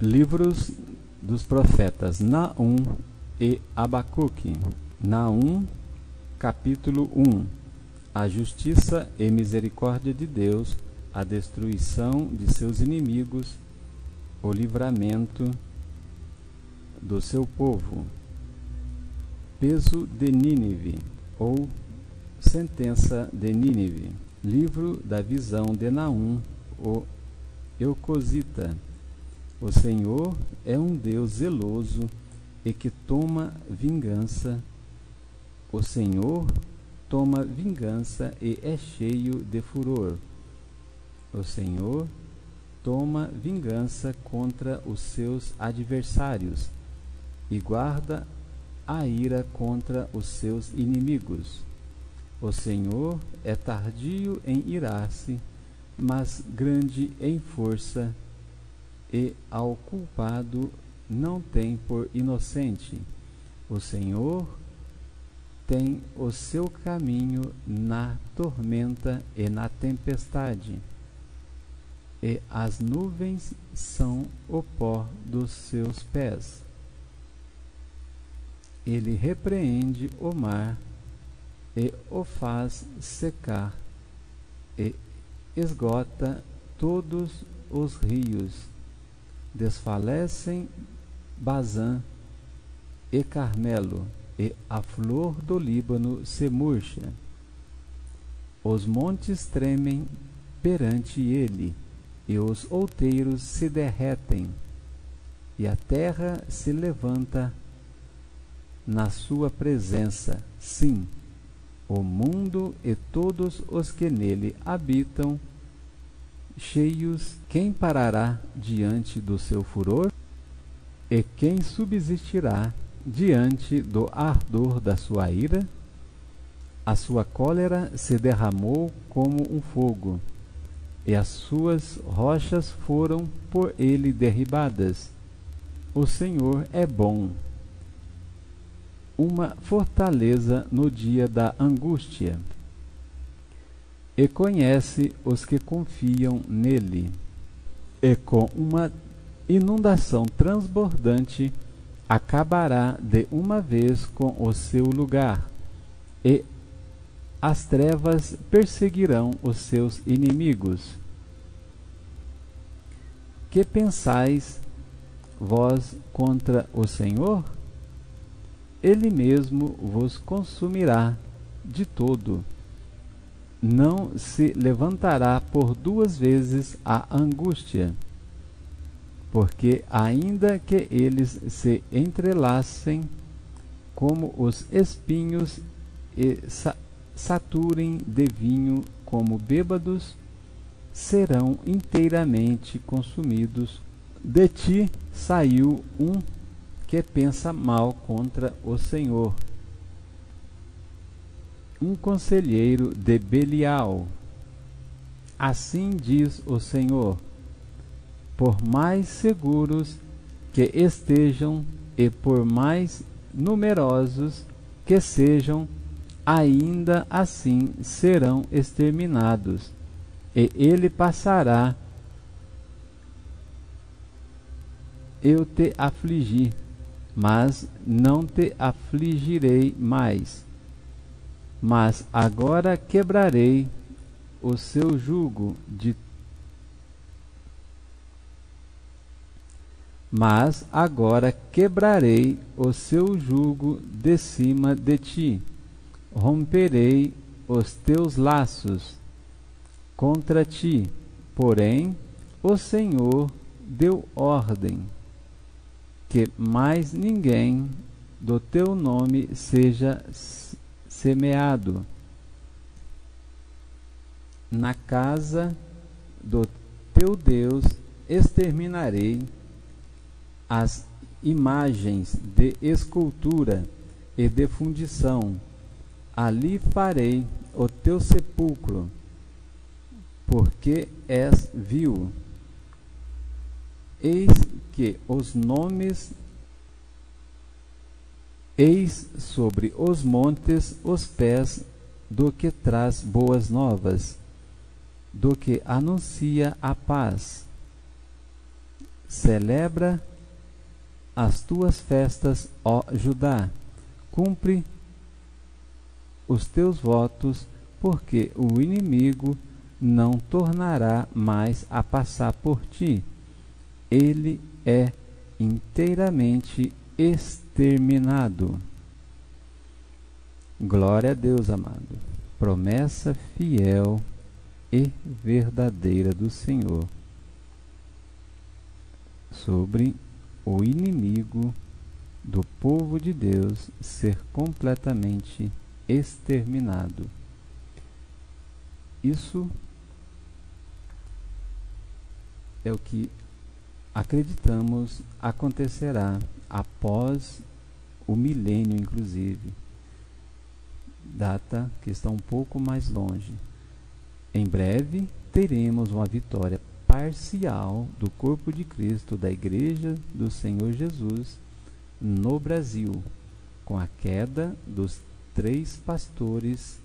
Livros dos profetas Naum e Abacuque. Naum, capítulo 1. A justiça e misericórdia de Deus, a destruição de seus inimigos, o livramento do seu povo. Peso de Nínive, ou sentença de Nínive. Livro da visão de Naum, o Eucosita. O Senhor é um Deus zeloso e que toma vingança. O Senhor toma vingança e é cheio de furor. O Senhor toma vingança contra os seus adversários e guarda a ira contra os seus inimigos. O Senhor é tardio em irar-se, mas grande em força, e ao culpado não tem por inocente. O Senhor tem o seu caminho na tormenta e na tempestade, e as nuvens são o pó dos seus pés. Ele repreende o mar e o faz secar, e esgota todos os rios. Desfalecem Bazã e Carmelo, e a flor do Líbano se murcha. Os montes tremem perante ele, e os outeiros se derretem, e a terra se levanta na sua presença. Sim, o mundo e todos os que nele habitam, cheios, quem parará diante do seu furor? E quem subsistirá diante do ardor da sua ira? A sua cólera se derramou como um fogo, e as suas rochas foram por ele derribadas. O Senhor é bom, uma fortaleza no dia da angústia, e conhece os que confiam nele. E com uma inundação transbordante acabará de uma vez com o seu lugar, e as trevas perseguirão os seus inimigos. Que pensais vós contra o Senhor? Ele mesmo vos consumirá de todo. Não se levantará por duas vezes a angústia, porque ainda que eles se entrelacem como os espinhos e saturem de vinho como bêbados, serão inteiramente consumidos. De ti saiu um que pensa mal contra o Senhor, um conselheiro de Belial. Assim diz o Senhor: por mais seguros que estejam e por mais numerosos que sejam, ainda assim serão exterminados, e ele passará. Eu te afligi, mas não te afligirei mais. Mas agora quebrarei o seu jugo de cima de ti, romperei os teus laços contra ti. Porém, o Senhor deu ordem que mais ninguém do teu nome seja semeado na casa do teu Deus. Exterminarei as imagens de escultura e de fundição. Ali farei o teu sepulcro, porque és vil. Eis sobre os montes os pés do que traz boas novas, do que anuncia a paz. Celebra as tuas festas, ó Judá. Cumpre os teus votos, porque o inimigo não tornará mais a passar por ti. Ele é inteiramente exterminado. Glória a Deus, amado. Promessa fiel e verdadeira do Senhor sobre o inimigo do povo de Deus ser completamente exterminado. Isso é o que acreditamos acontecerá após o milênio, inclusive, data que está um pouco mais longe. Em breve teremos uma vitória parcial do corpo de Cristo, da Igreja do Senhor Jesus no Brasil, com a queda dos 3 pastores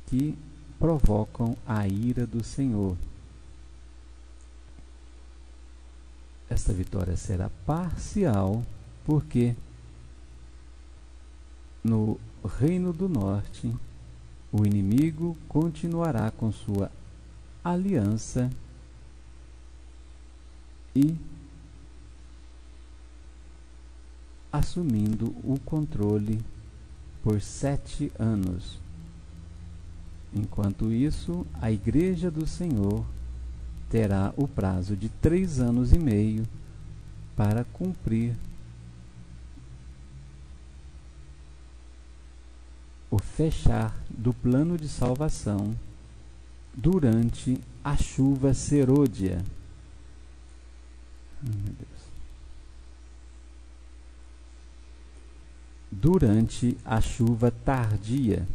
que provocam a ira do Senhor. Esta vitória será parcial, porque no Reino do Norte o inimigo continuará com sua aliança e assumindo o controle por 7 anos. Enquanto isso, a Igreja do Senhor terá o prazo de 3 anos e meio para cumprir o fechar do plano de salvação durante a chuva serôdia. Meu Deus. Durante a chuva tardia,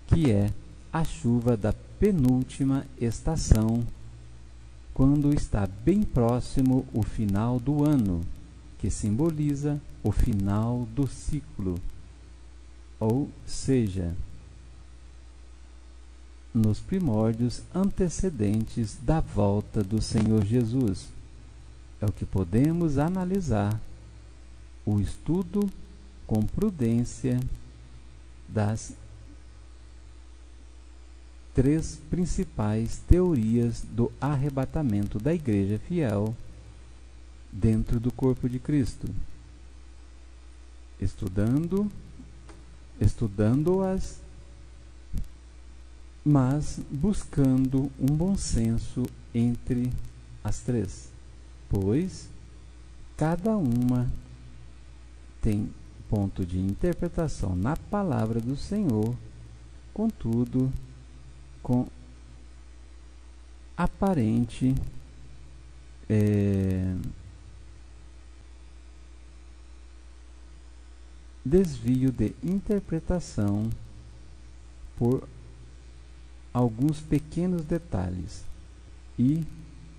que é a chuva da penúltima estação, quando está bem próximo o final do ano, que simboliza o final do ciclo, ou seja, nos primórdios antecedentes da volta do Senhor Jesus. É o que podemos analisar o estudo com prudência das 3 principais teorias do arrebatamento da Igreja fiel dentro do corpo de Cristo, estudando-as, mas buscando um bom senso entre as 3, pois cada uma tem ponto de interpretação na palavra do Senhor, contudo, com aparente desvio de interpretação por alguns pequenos detalhes, e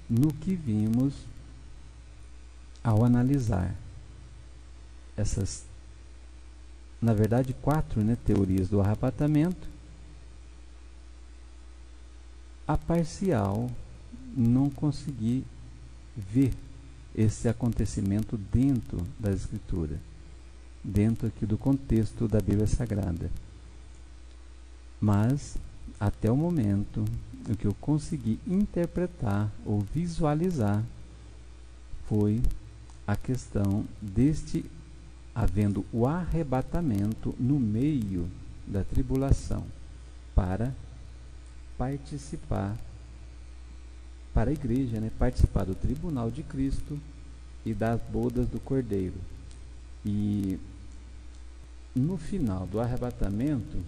no que vimos ao analisar essas, na verdade, 4 teorias do arrebatamento, a parcial não consegui ver esse acontecimento dentro da Escritura, dentro aqui do contexto da Bíblia Sagrada. Mas, até o momento, o que eu consegui interpretar ou visualizar foi a questão deste havendo o arrebatamento no meio da tribulação, para participar, para a igreja, participar do tribunal de Cristo e das bodas do Cordeiro. E no final do arrebatamento,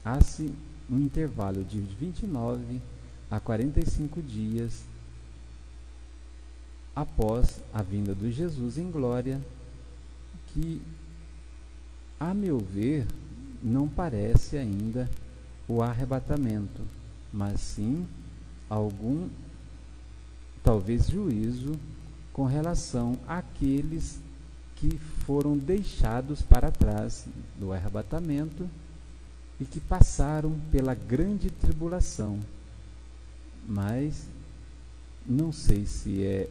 há-se um intervalo de 29 a 45 dias após a vinda de Jesus em glória, que, a meu ver, não parece ainda o arrebatamento, mas sim algum, talvez, juízo com relação àqueles que foram deixados para trás do arrebatamento e que passaram pela grande tribulação. Mas não sei se é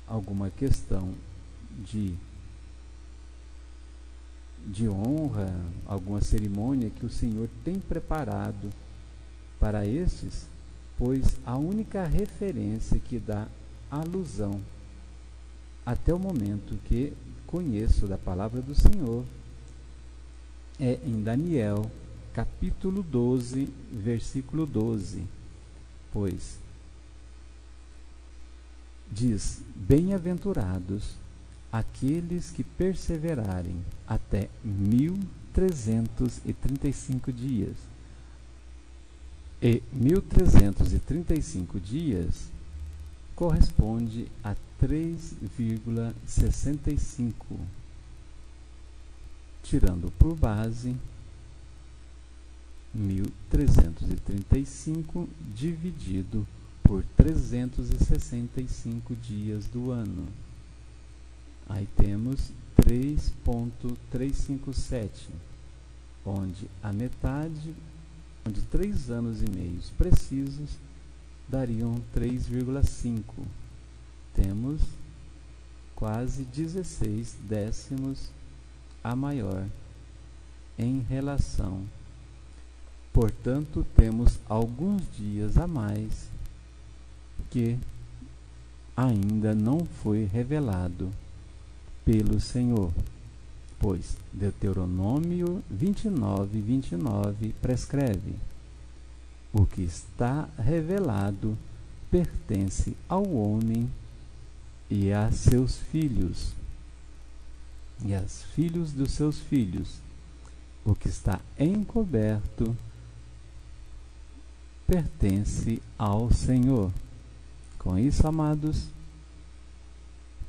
alguma questão de honra, alguma cerimônia que o Senhor tem preparado para estes, pois a única referência que dá alusão até o momento que conheço da palavra do Senhor é em Daniel, capítulo 12, versículo 12, pois diz: bem-aventurados aqueles que perseverarem até 1335 dias. E 1335 dias corresponde a 3,65, tirando por base 1335 dividido por 365 dias do ano. Aí temos 3,357, onde a metade, onde 3 anos e meio precisos dariam 3,5. Temos quase 16 décimos a maior em relação. Portanto, temos alguns dias a mais que ainda não foi revelado pelo Senhor, pois Deuteronômio 29, 29 prescreve: o que está revelado pertence ao homem e a seus filhos, e aos filhos dos seus filhos. O que está encoberto pertence ao Senhor. Com isso, amados,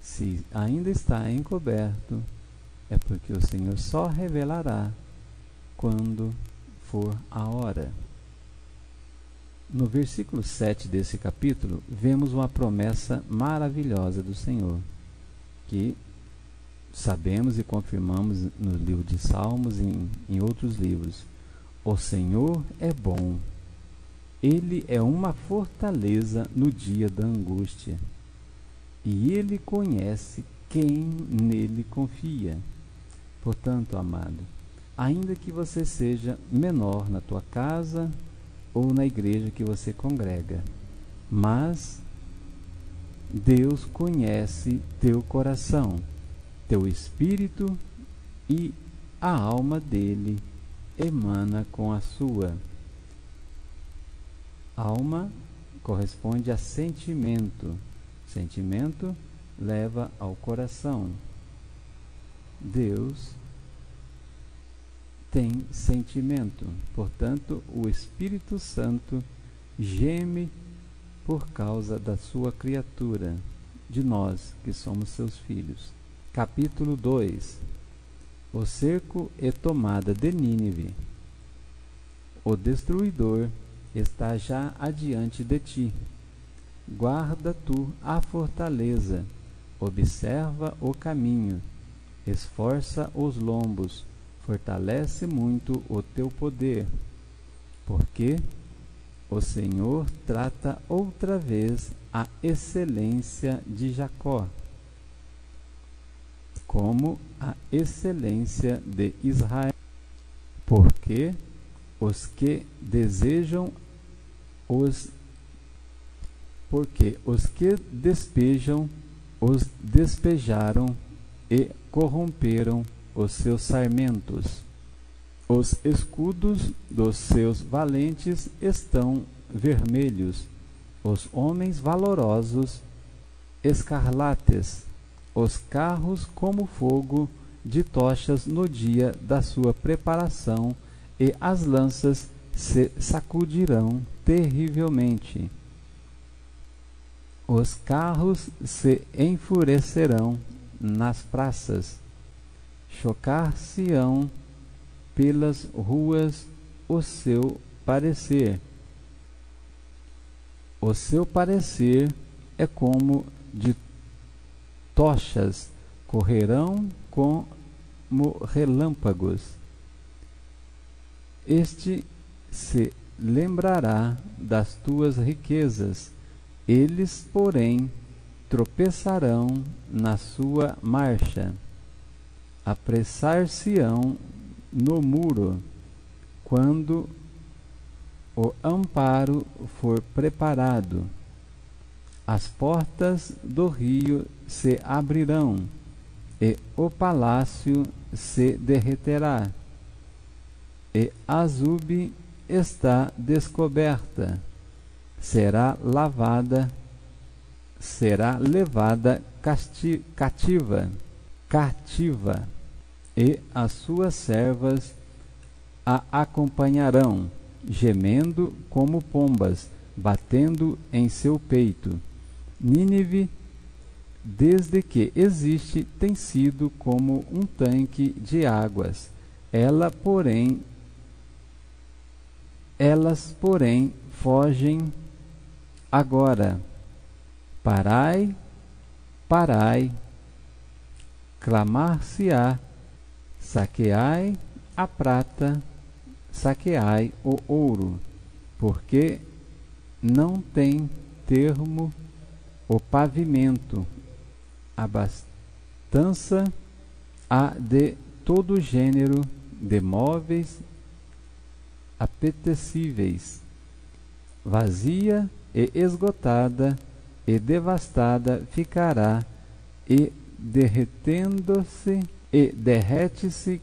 se ainda está encoberto, é porque o Senhor só revelará quando for a hora. No versículo 7 desse capítulo, vemos uma promessa maravilhosa do Senhor, que sabemos e confirmamos no livro de Salmos e em outros livros. O Senhor é bom. Ele é uma fortaleza no dia da angústia, e Ele conhece quem nele confia. Portanto, amado, ainda que você seja menor na tua casa ou na igreja que você congrega, mas Deus conhece teu coração, teu espírito, e a alma dele emana com a sua. Alma corresponde a sentimento. Sentimento leva ao coração. Deus tem sentimento. Portanto, o Espírito Santo geme por causa da sua criatura, de nós que somos seus filhos. Capítulo 2. O cerco e tomada de Nínive. O destruidor está já adiante de ti. Guarda tu a fortaleza, observa o caminho, esforça os lombos, fortalece muito o teu poder, porque o Senhor trata outra vez a excelência de Jacó, como a excelência de Israel, porque os que despejam os despejaram e corromperam os seus sarmentos. Os escudos dos seus valentes estão vermelhos, os homens valorosos escarlates, os carros como fogo de tochas no dia da sua preparação, e as lanças se sacudirão terrivelmente. Os carros se enfurecerão nas praças, chocar-se-ão pelas ruas o seu parecer. O seu parecer é como de tochas, correrão como relâmpagos. Este se lembrará das tuas riquezas, eles, porém, tropeçarão na sua marcha, apressar-se-ão no muro, quando o amparo for preparado. As portas do rio se abrirão, e o palácio se derreterá, e Azub está descoberta, será levada cativa, e as suas servas a acompanharão, gemendo como pombas, batendo em seu peito. Nínive, desde que existe, tem sido como um tanque de águas. Elas, porém, fogem agora. Parai, parai, clamar-se-á, saqueai a prata, saqueai o ouro, porque não tem termo o pavimento, abastança há de todo gênero de móveis apetecíveis, vazia e esgotada e devastada ficará, e derrete-se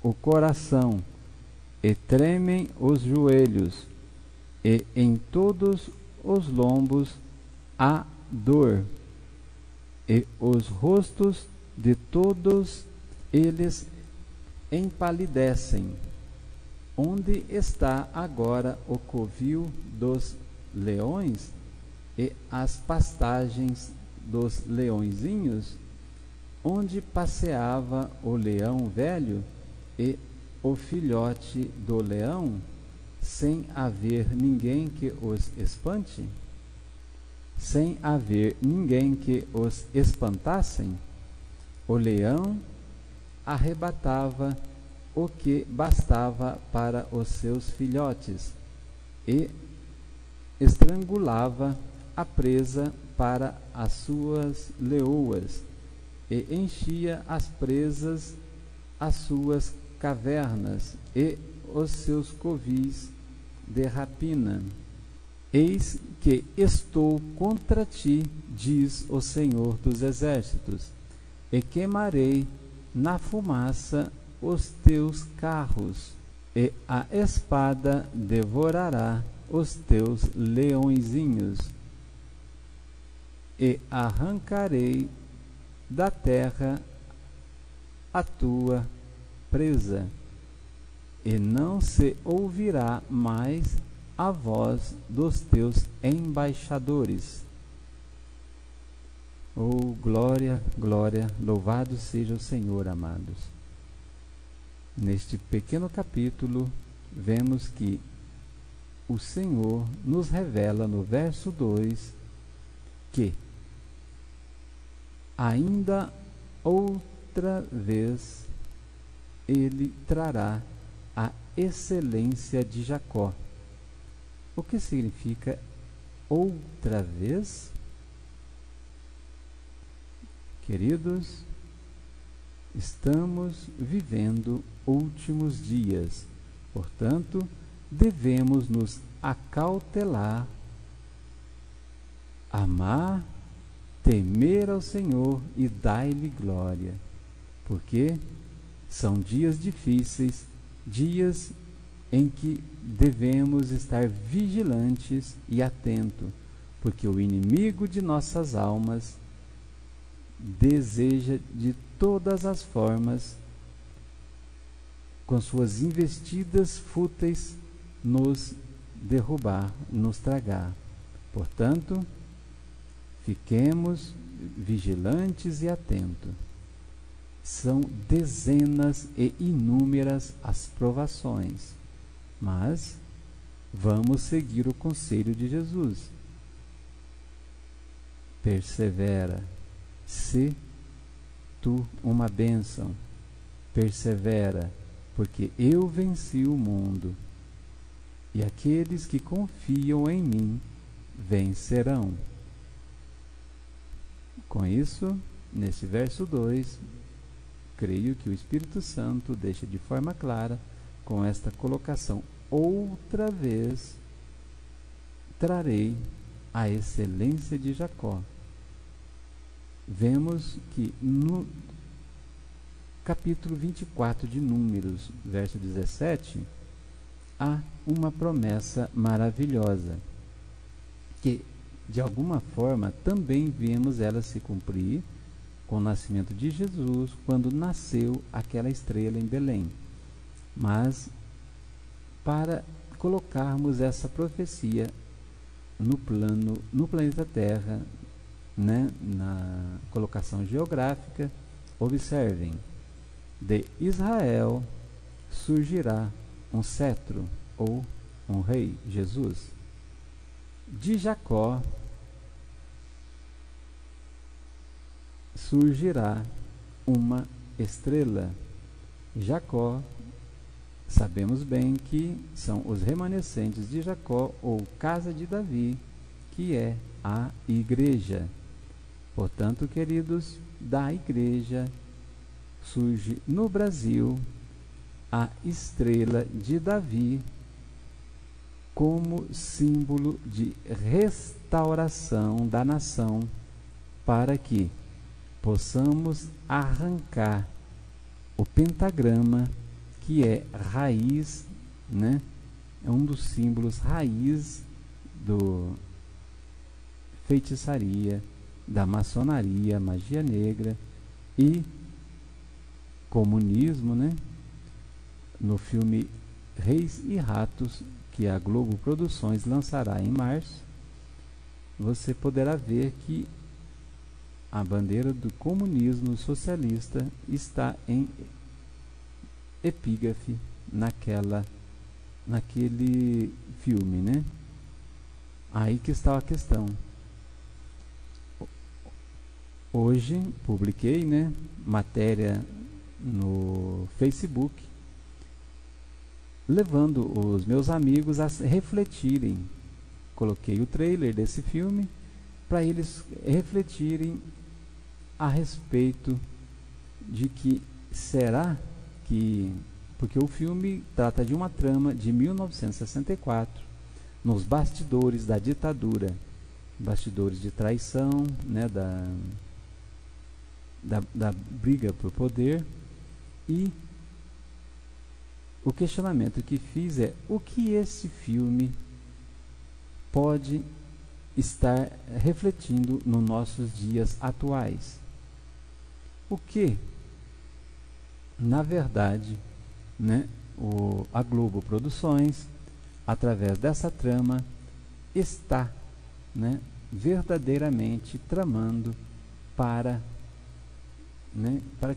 o coração, e tremem os joelhos, e em todos os lombos há dor, e os rostos de todos eles empalidecem. Onde está agora o covil dos leões e as pastagens dos leõezinhos? Onde passeava o leão velho e o filhote do leão, sem haver ninguém que os espante? Sem haver ninguém que os espantassem? O leão arrebatava o que bastava para os seus filhotes, e estrangulava a presa para as suas leoas, e enchia as presas as suas cavernas e os seus covis de rapina. Eis que estou contra ti, diz o Senhor dos Exércitos, e queimarei na fumaça os teus carros, e a espada devorará os teus leõezinhos, e arrancarei da terra a tua presa, e não se ouvirá mais a voz dos teus embaixadores. Oh, glória, glória, louvado seja o Senhor, amados. Neste pequeno capítulo, vemos que o Senhor nos revela no verso 2 que ainda outra vez ele trará a excelência de Jacó. O que significa outra vez? Queridos, estamos vivendo últimos dias, portanto, devemos nos acautelar, amar, temer ao Senhor e dar-lhe glória, porque são dias difíceis, dias em que devemos estar vigilantes e atentos, porque o inimigo de nossas almas deseja de todas as formas, com suas investidas fúteis, nos derrubar, nos tragar. Portanto, fiquemos vigilantes e atentos. São dezenas e inúmeras as provações, mas vamos seguir o conselho de Jesus. Persevera, se tu uma bênção. Persevera, porque eu venci o mundo, e aqueles que confiam em mim vencerão. Com isso, nesse verso 2, creio que o Espírito Santo deixa de forma clara, com esta colocação: outra vez trarei a excelência de Jacó. Vemos que no capítulo 24 de Números, verso 17, há uma promessa maravilhosa, que de alguma forma também vemos ela se cumprir com o nascimento de Jesus, quando nasceu aquela estrela em Belém. Mas, para colocarmos essa profecia no planeta Terra, né, na colocação geográfica, observem: de Israel surgirá um cetro, ou um rei, Jesus. De Jacó surgirá uma estrela. Jacó, sabemos bem que são os remanescentes de Jacó, ou casa de Davi, que é a igreja. Portanto, queridos, da igreja surge no Brasil a estrela de Davi, como símbolo de restauração da nação, para que possamos arrancar o pentagrama, que é raiz, né? É um dos símbolos raiz do feitiçaria, da maçonaria, magia negra e comunismo, né? No filme Reis e Ratos, que a Globo Produções lançará em março, você poderá ver que a bandeira do comunismo socialista está em epígrafe naquele filme, né? Aí que está a questão. Hoje publiquei, né, matéria no Facebook, levando os meus amigos a refletirem. Coloquei o trailer desse filme para eles refletirem a respeito de que será que, porque o filme trata de uma trama de 1964, nos bastidores da ditadura, bastidores de traição, né, da briga por poder. E o questionamento que fiz é: o que esse filme pode estar refletindo nos nossos dias atuais? O que, na verdade, né, a Globo Produções, através dessa trama, está, né, verdadeiramente tramando para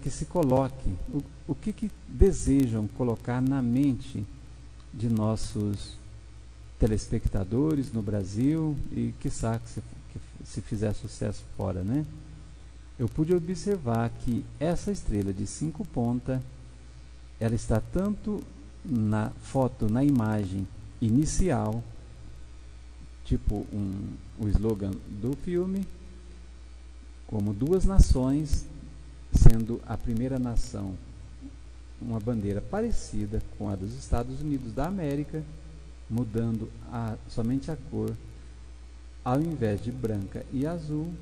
que se coloque o que desejam colocar na mente de nossos telespectadores no Brasil e quiçá que se fizer sucesso fora, né? Eu pude observar que essa estrela de 5 pontas, ela está tanto na foto, na imagem inicial, tipo o slogan do filme, como duas nações, sendo a primeira nação uma bandeira parecida com a dos Estados Unidos da América, mudando somente a cor. Ao invés de branca e azul,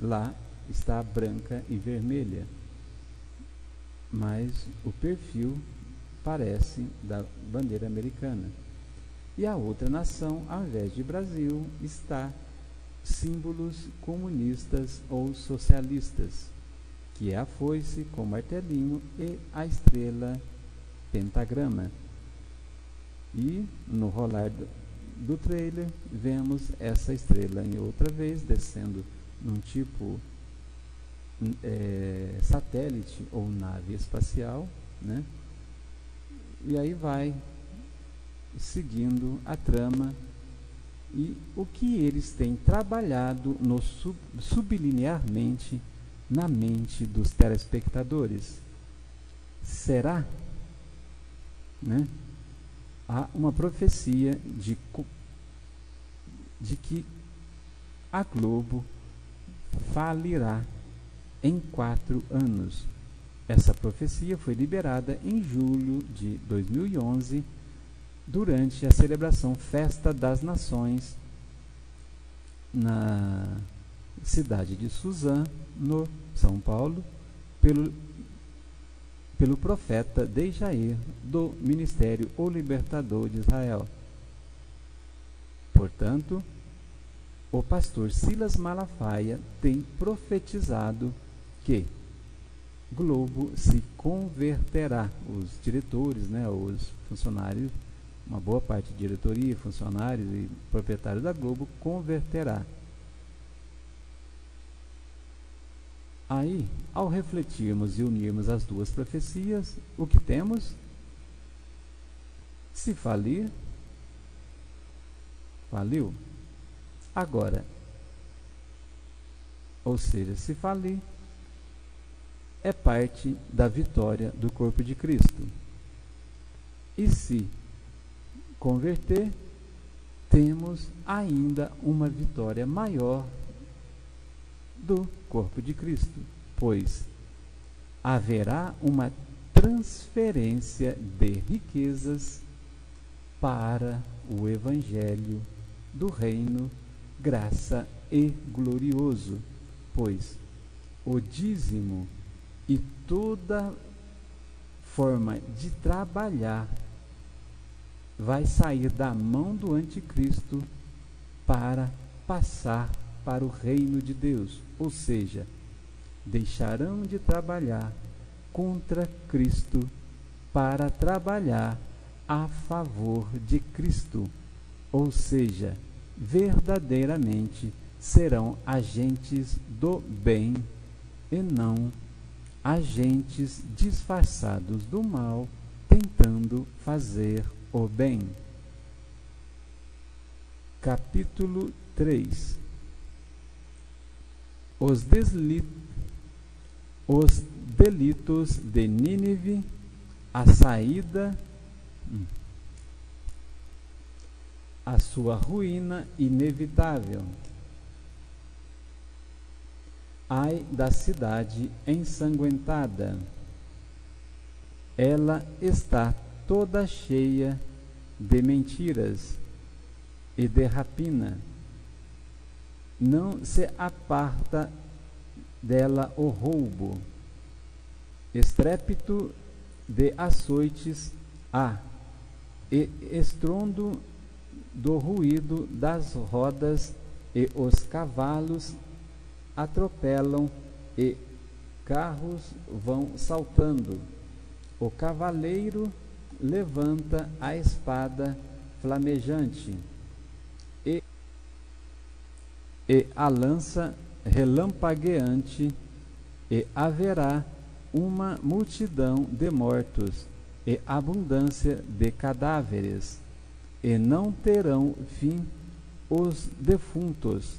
lá está branca e vermelha, mas o perfil parece da bandeira americana. E a outra nação, ao invés de Brasil, está símbolos comunistas ou socialistas, que é a foice com martelinho e a estrela pentagrama. E no rolar do trailer vemos essa estrela em outra vez descendo num tipo satélite ou nave espacial, né? E aí vai seguindo a trama e o que eles têm trabalhado sublinearmente na mente dos telespectadores. Será, né, há uma profecia de que a Globo falirá em 4 anos. Essa profecia foi liberada em julho de 2011, durante a celebração Festa das Nações, na cidade de Suzã, no São Paulo, pelo profeta Dejair, do Ministério O Libertador de Israel. Portanto, o pastor Silas Malafaia tem profetizado que Globo se converterá. Os diretores, os funcionários, uma boa parte de diretoria, funcionários e proprietários da Globo converterá. Aí, ao refletirmos e unirmos as duas profecias, o que temos? Se falir, faliu. Agora, ou seja, se falir, é parte da vitória do corpo de Cristo. E se converter, temos ainda uma vitória maior do corpo de Cristo, pois haverá uma transferência de riquezas para o Evangelho do Reino, graça e glorioso, pois o dízimo e toda forma de trabalhar vai sair da mão do anticristo para passar para o reino de Deus, ou seja, deixarão de trabalhar contra Cristo para trabalhar a favor de Cristo, ou seja, verdadeiramente serão agentes do bem e não agentes disfarçados do mal, tentando fazer o bem. Capítulo 3. Os delitos de Nínive, a saída, a sua ruína inevitável. Ai da cidade ensanguentada, ela está toda cheia de mentiras e de rapina. Não se aparta dela o roubo, estrépito de açoites há, e estrondo do ruído das rodas, e os cavalos atropelam e carros vão saltando. O cavaleiro levanta a espada flamejante e a lança relampagueante, e haverá uma multidão de mortos e abundância de cadáveres, e não terão fim os defuntos,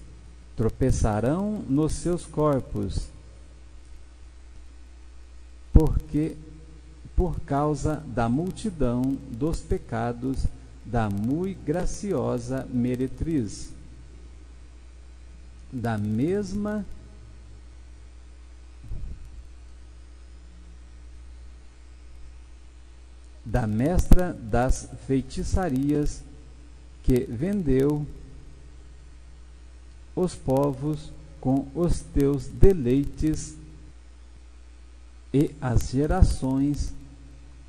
tropeçarão nos seus corpos, porque por causa da multidão dos pecados da muito graciosa meretriz, da mestra das feitiçarias, que vendeu os povos com os teus deleites e as gerações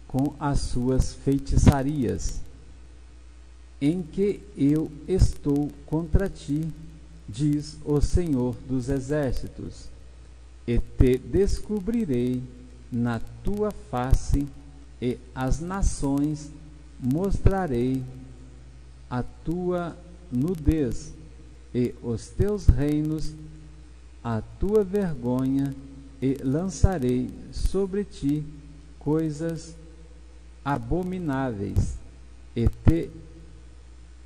com as suas feitiçarias, em que eu estou contra ti, diz o Senhor dos Exércitos, e te descobrirei na tua face, e as nações mostrarei a tua nudez, e os teus reinos a tua vergonha, e lançarei sobre ti coisas abomináveis, e te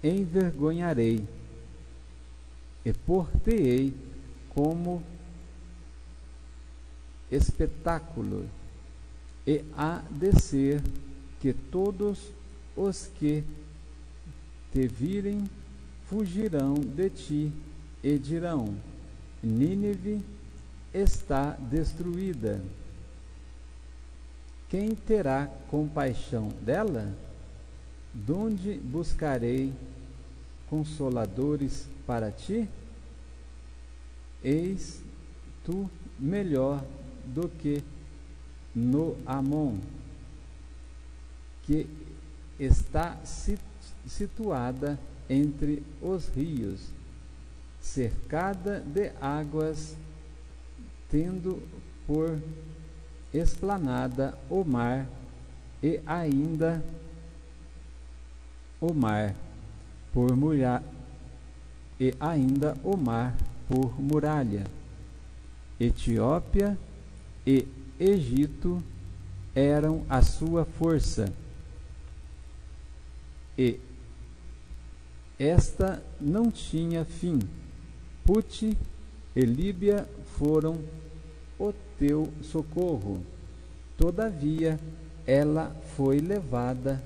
envergonharei, e por-te-ei como espetáculo, e há de ser que todos os que te virem fugirão de ti e dirão: Nínive está destruída. Quem terá compaixão dela? Donde buscarei consoladores para ti? Eis tu melhor do que no Amon, que está situada entre os rios, cercada de águas, tendo por esplanada o mar, e ainda o mar por muralha. Etiópia e Egito eram a sua força, e esta não tinha fim. Put e Líbia foram o teu socorro. Todavia ela foi levada,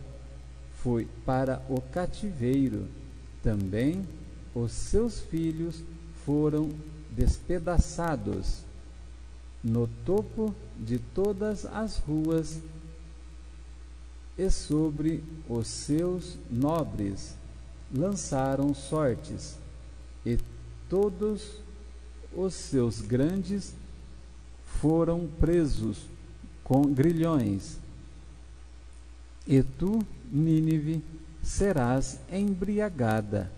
foi para o cativeiro. Também os seus filhos foram despedaçados. No topo de todas as ruas e sobre os seus nobres lançaram sortes, e todos os seus grandes foram presos com grilhões. E tu, Nínive, serás embriagada,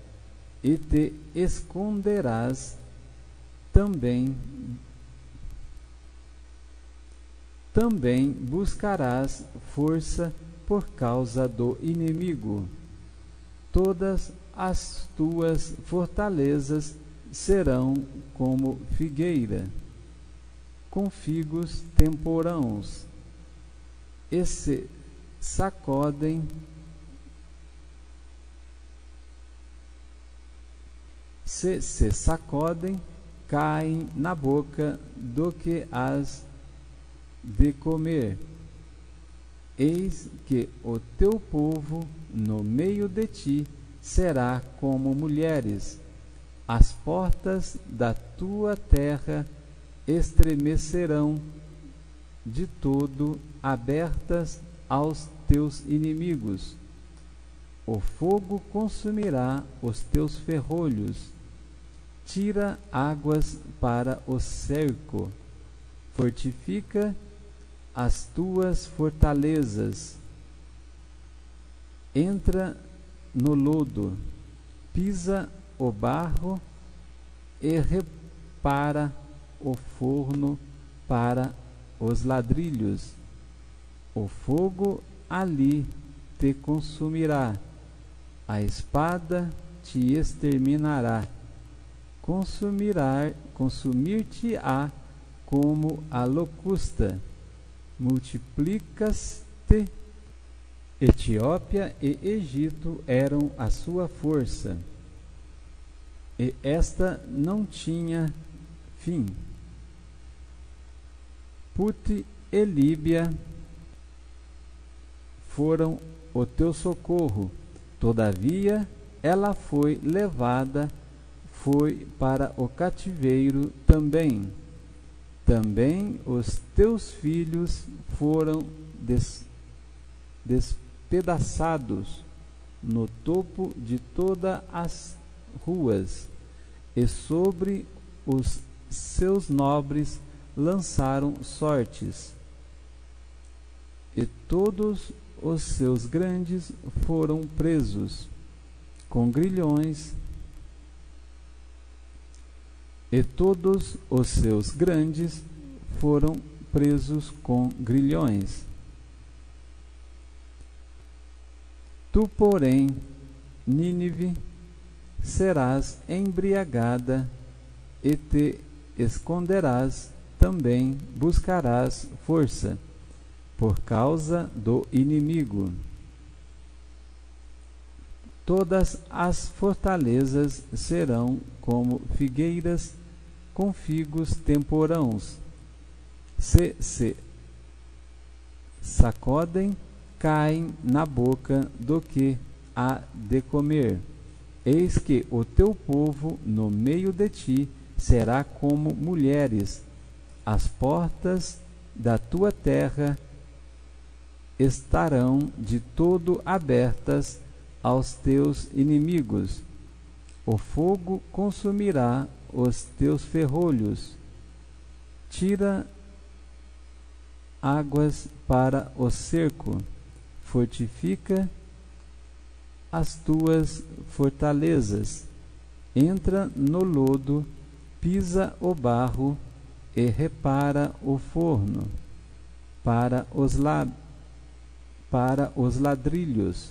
e te esconderás também buscarás força por causa do inimigo. Todas as tuas fortalezas serão como figueira, com figos temporãos, e se sacodem, caem na boca do que as de comer. Eis que o teu povo no meio de ti será como mulheres. As portas da tua terra estremecerão de todo, abertas aos teus inimigos. O fogo consumirá os teus ferrolhos. Tira águas para o cerco. Fortifica as tuas fortalezas. Entra no lodo, pisa o barro e repara o forno para os ladrilhos. O fogo ali te consumirá, a espada te exterminará, consumir-te-á como a locusta. Multiplicas-te. Etiópia e Egito eram a sua força, e esta não tinha fim. Put e Líbia foram o teu socorro. Todavia ela foi levada, foi para o cativeiro também. Também os teus filhos foram despedaçados no topo de todas as ruas, e sobre os seus nobres lançaram sortes, e todos os seus grandes foram presos com grilhões, e todos os seus grandes foram presos com grilhões. Tu, porém, Nínive, serás embriagada, e te esconderás, também buscarás força, por causa do inimigo. Todas as fortalezas serão como figueiras com figos temporãos. Se sacodem, caem na boca do que há de comer. Eis que o teu povo no meio de ti será como mulheres. As portas da tua terra estarão de todo abertas aos teus inimigos. O fogo consumirá os teus ferrolhos. Tira águas para o cerco. Fortifica as tuas fortalezas. Entra no lodo, pisa o barro e repara o forno para os ladrilhos.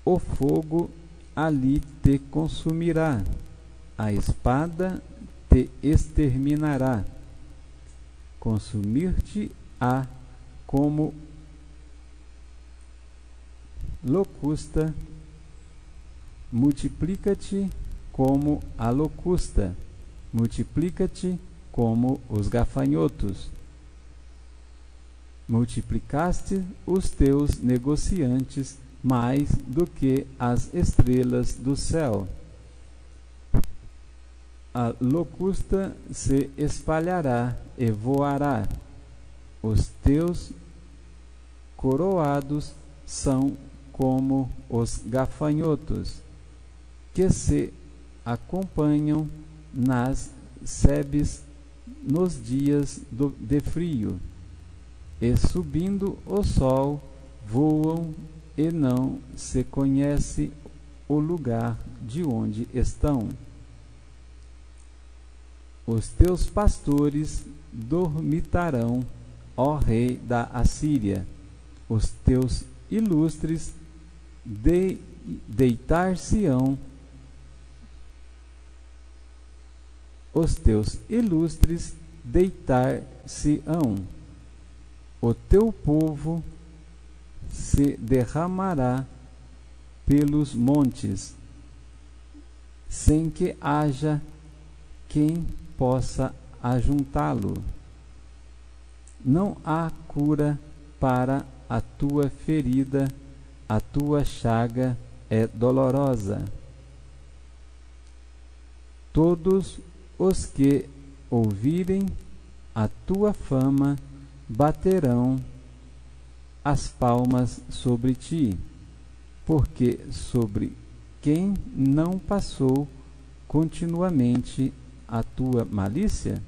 O fogo ali te consumirá, a espada te exterminará. Consumir-te-á como locusta, multiplica-te como a locusta, multiplica-te como os gafanhotos. Multiplicaste os teus negociantes mais do que as estrelas do céu. A locusta se espalhará e voará. Os teus coroados são como os gafanhotos, que se acompanham nas sebes nos dias de frio, e subindo o sol, voam e não se conhece o lugar de onde estão. Os teus pastores dormitarão, ó rei da Assíria. Os teus ilustres deitar-se-ão. Os teus ilustres deitar-se-ão. O teu povo se derramará pelos montes, sem que haja quem possa ajuntá-lo. Não há cura para a tua ferida, a tua chaga é dolorosa. Todos os que ouvirem a tua fama baterão as palmas sobre ti, porque sobre quem não passou continuamente a tua malícia?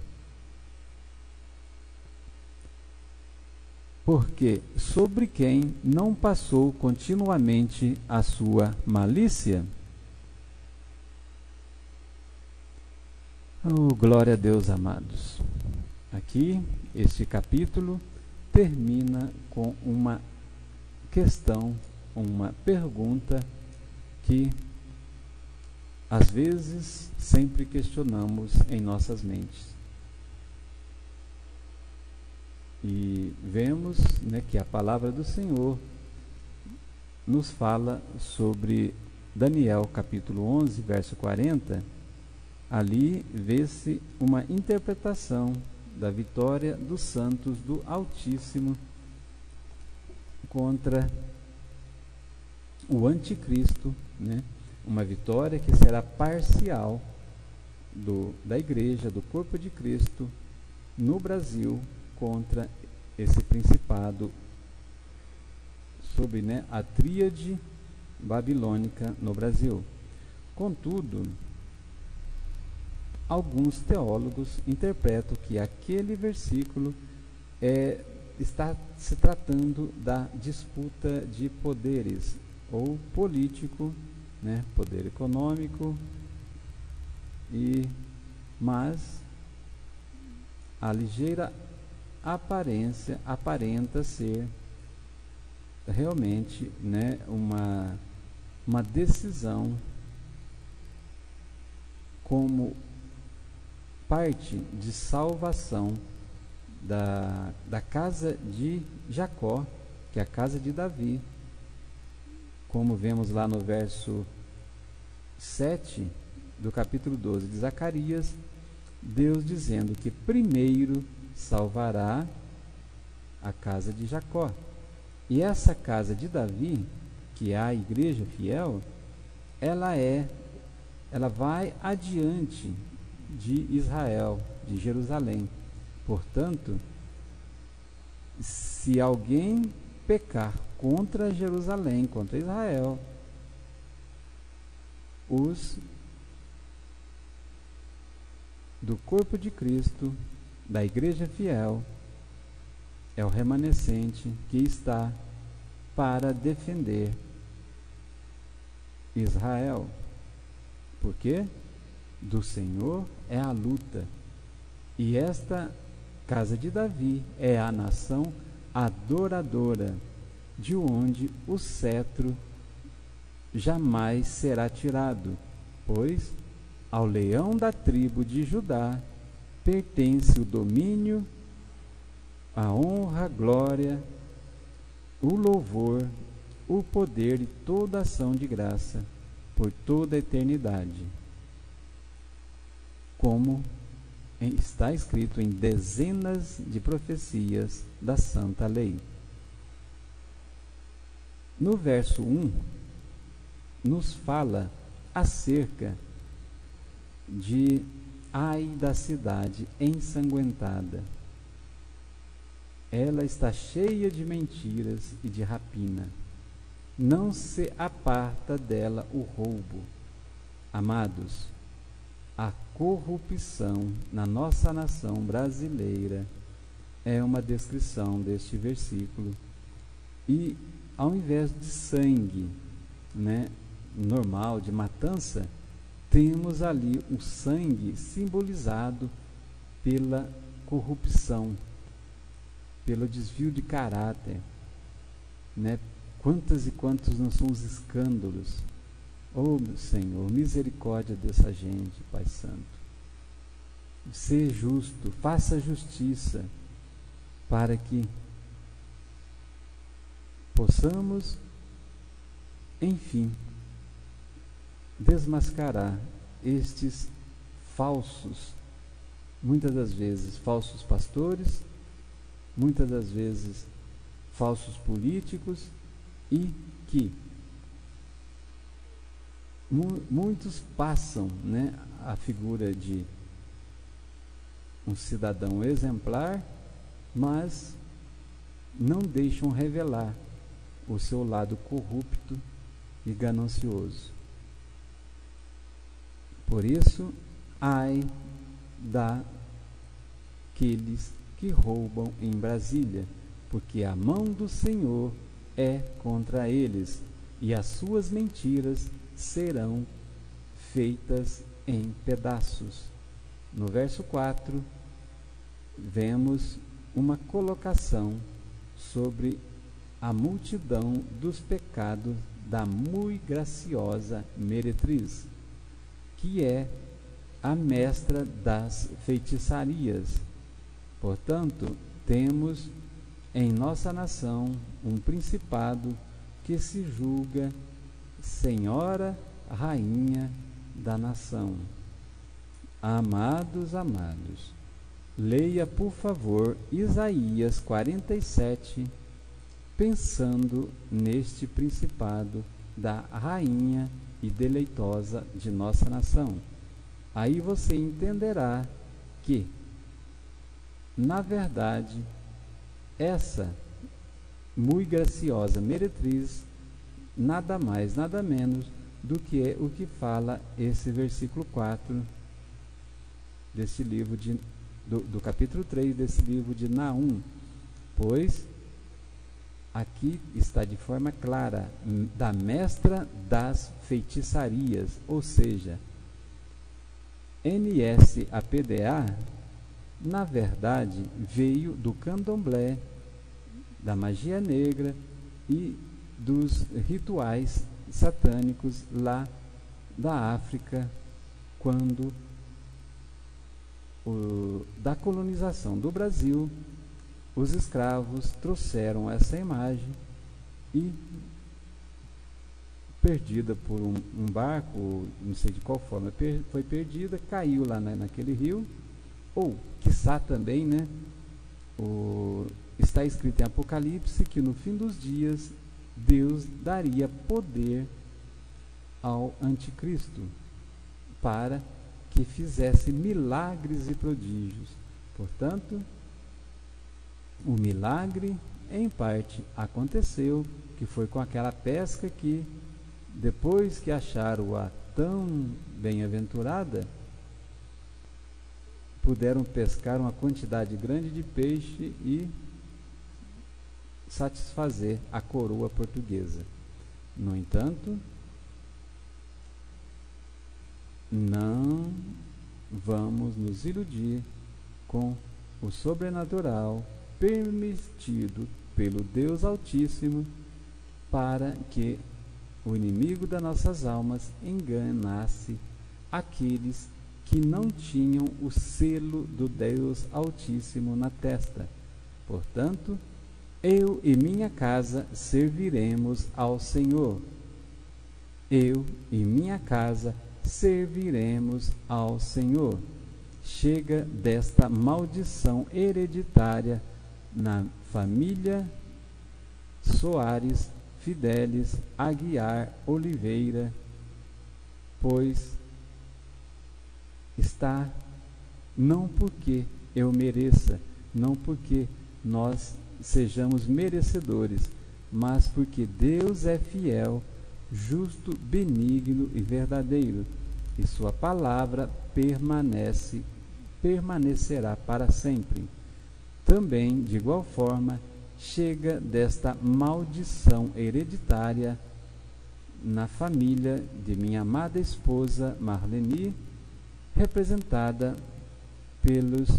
Porque sobre quem não passou continuamente a sua malícia? Oh, glória a Deus, amados. Aqui, este capítulo termina com uma questão, uma pergunta que às vezes sempre questionamos em nossas mentes. E vemos, que a palavra do Senhor nos fala sobre Daniel capítulo 11, verso 40. Ali vê-se uma interpretação da vitória dos santos do Altíssimo contra o anticristo, uma vitória que será parcial da igreja, do corpo de Cristo no Brasil contra esse principado sobre a tríade babilônica no Brasil. Contudo, alguns teólogos interpretam que aquele versículo está se tratando da disputa de poderes, ou político, poder econômico, mas a ligeira aparência aparenta ser realmente uma decisão como parte de salvação da casa de Jacó, que é a casa de Davi, como vemos lá no verso 7 do capítulo 12 de Zacarias, Deus dizendo que primeiro salvará a casa de Jacó. E essa casa de Davi, que é a igreja fiel, ela vai adiante de Israel, de Jerusalém. Portanto, se alguém pecar contra Jerusalém, contra Israel, os do corpo de Cristo, da igreja fiel, é o remanescente que está para defender Israel. Por quê? Do Senhor é a luta. E esta casa de Davi é a nação adoradora, de onde o cetro jamais será tirado, pois ao leão da tribo de Judá pertence o domínio, a honra, a glória, o louvor, o poder e toda ação de graça por toda a eternidade, como está escrito em dezenas de profecias da Santa Lei. No verso 1, nos fala acerca de ai da cidade ensanguentada. Ela está cheia de mentiras e de rapina. Não se aparta dela o roubo. Amados, a corrupção na nossa nação brasileira é uma descrição deste versículo. E ao invés de sangue, normal, de matança, temos ali o sangue simbolizado pela corrupção, pelo desvio de caráter, Quantas e quantos não são os escândalos? Oh, meu Senhor, misericórdia dessa gente, Pai Santo. Ser justo, faça justiça, para que possamos, enfim, desmascarar estes falsos, muitas das vezes falsos pastores, muitas das vezes falsos políticos, e que muitos passam a figura de um cidadão exemplar, mas não deixam revelar o seu lado corrupto e ganancioso. Por isso, ai daqueles que roubam em Brasília, porque a mão do Senhor é contra eles, e as suas mentiras serão feitas em pedaços. No verso 4, vemos uma colocação sobre a multidão dos pecados da muito graciosa meretriz, que é a mestra das feitiçarias. Portanto, temos em nossa nação um principado que se julga senhora, rainha da nação. Amados, leia por favor Isaías 47, pensando neste principado da rainha e deleitosa de nossa nação. Aí você entenderá que, na verdade, essa muito graciosa meretriz nada mais, nada menos do que é o que fala esse versículo 4 desse livro do capítulo 3 desse livro de Naum, pois aqui está de forma clara, da mestra das feitiçarias, ou seja, NSAPDA, na verdade, veio do candomblé, da magia negra e dos rituais satânicos lá da África, quando da colonização do Brasil, os escravos trouxeram essa imagem e, perdida por um barco, não sei de qual forma foi perdida, caiu lá naquele rio, ou, quiçá também, está escrito em Apocalipse que no fim dos dias Deus daria poder ao anticristo para que fizesse milagres e prodígios. Portanto, o milagre, em parte, aconteceu, que foi com aquela pesca que, depois que acharam-a tão bem-aventurada, puderam pescar uma quantidade grande de peixe e satisfazer a coroa portuguesa. No entanto, não vamos nos iludir com o sobrenatural permitido pelo Deus Altíssimo para que o inimigo das nossas almas enganasse aqueles que não tinham o selo do Deus Altíssimo na testa. Portanto, eu e minha casa serviremos ao Senhor. Eu e minha casa serviremos ao Senhor. Chega desta maldição hereditária na família Soares, Fidelis, Aguiar, Oliveira, pois está não porque eu mereça, não porque nós sejamos merecedores, mas porque Deus é fiel, justo, benigno e verdadeiro, e sua palavra permanecerá para sempre. Também, de igual forma, chega desta maldição hereditária na família de minha amada esposa Marleni, representada pelos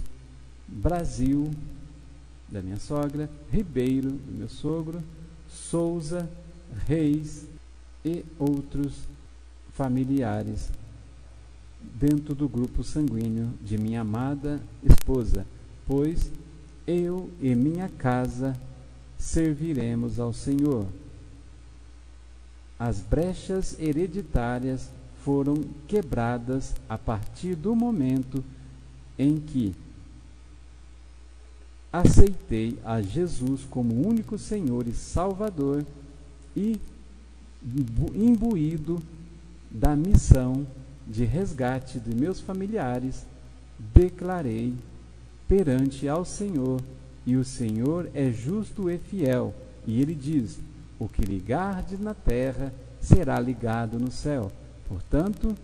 Brasil, da minha sogra, Ribeiro, do meu sogro, Souza, Reis e outros familiares dentro do grupo sanguíneo de minha amada esposa, pois eu e minha casa serviremos ao Senhor. As brechas hereditárias foram quebradas a partir do momento em que aceitei a Jesus como único Senhor e Salvador e, imbuído da missão de resgate de meus familiares, declarei perante ao Senhor, e o Senhor é justo e fiel, e ele diz: o que ligardes na terra será ligado no céu. Portanto,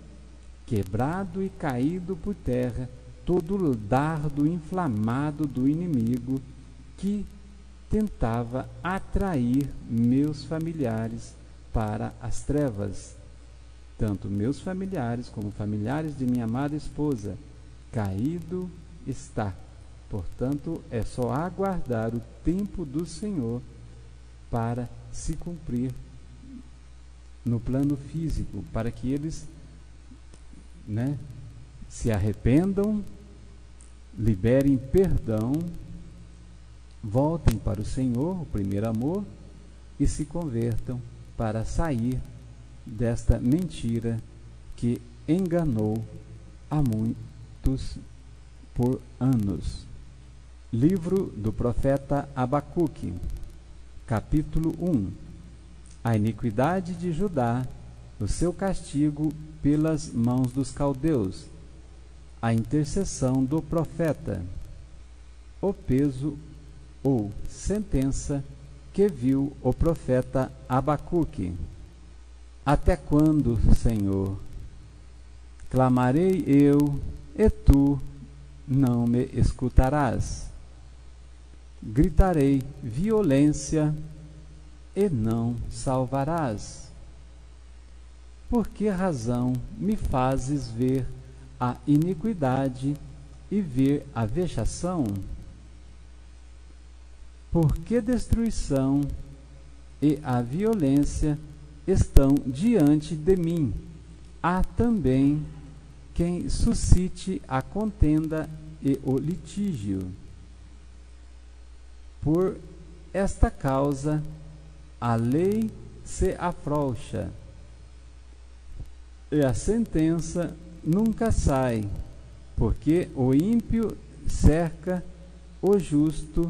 quebrado e caído por terra todo o dardo inflamado do inimigo que tentava atrair meus familiares para as trevas, tanto meus familiares como familiares de minha amada esposa, caído está. Portanto, é só aguardar o tempo do Senhor para se cumprir no plano físico, para que eles, se arrependam, liberem perdão, voltem para o Senhor, o primeiro amor, e se convertam para sair desta mentira que enganou a muitos por anos. Livro do profeta Abacuque, capítulo 1. A iniquidade de Judá, o seu castigo pelas mãos dos caldeus, a intercessão do profeta, o peso ou sentença que viu o profeta Abacuque. Até quando, Senhor? Clamarei eu, e tu não me escutarás. Gritarei violência, e não salvarás. Por que razão me fazes ver a iniquidade e ver a vexação? Por que destruição e a violência estão diante de mim? Há também quem suscite a contenda e o litígio. Por esta causa, a lei se afrouxa, e a sentença nunca sai, porque o ímpio cerca o justo,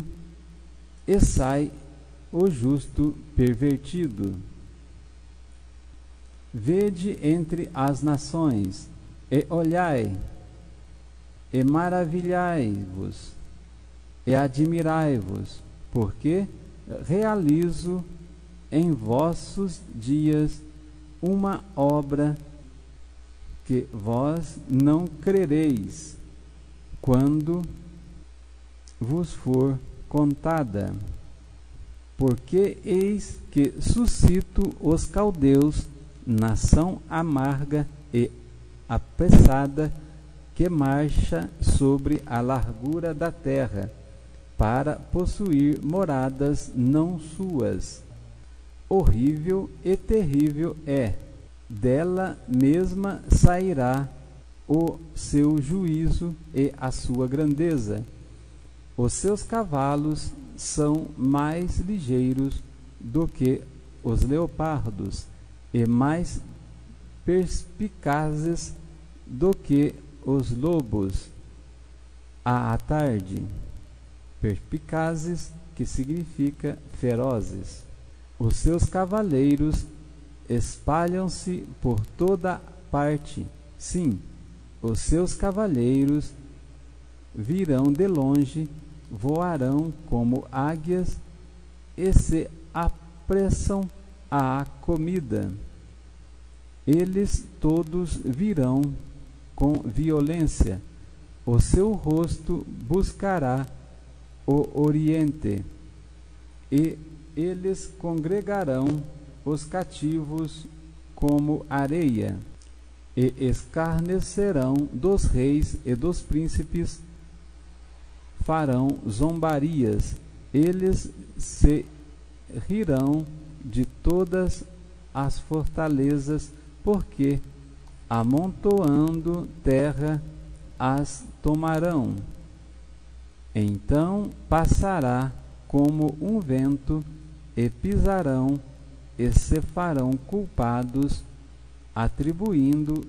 e sai o justo pervertido. Vede entre as nações, E olhai, e maravilhai-vos, e admirai-vos, porque realizo em vossos dias uma obra que vós não crereis, quando vos for contada. Porque eis que suscito os caldeus, nação amarga e apressada, que marcha sobre a largura da terra, para possuir moradas não suas. Horrível e terrível é, dela mesma sairá o seu juízo e a sua grandeza. Os seus cavalos são mais ligeiros do que os leopardos, e mais perspicazes do que os lobos à tarde. Perspicazes, que significa ferozes. Os seus cavaleiros espalham-se por toda parte. Sim, os seus cavaleiros virão de longe, voarão como águias e se apressam à comida. Eles todos virão com violência. O seu rosto buscará o oriente, e eles congregarão os cativos como areia, e escarnecerão dos reis e dos príncipes, farão zombarias, eles se rirão de todas as fortalezas, porque amontoando terra as tomarão. Então passará como um vento, e pisarão, e se farão culpados, atribuindo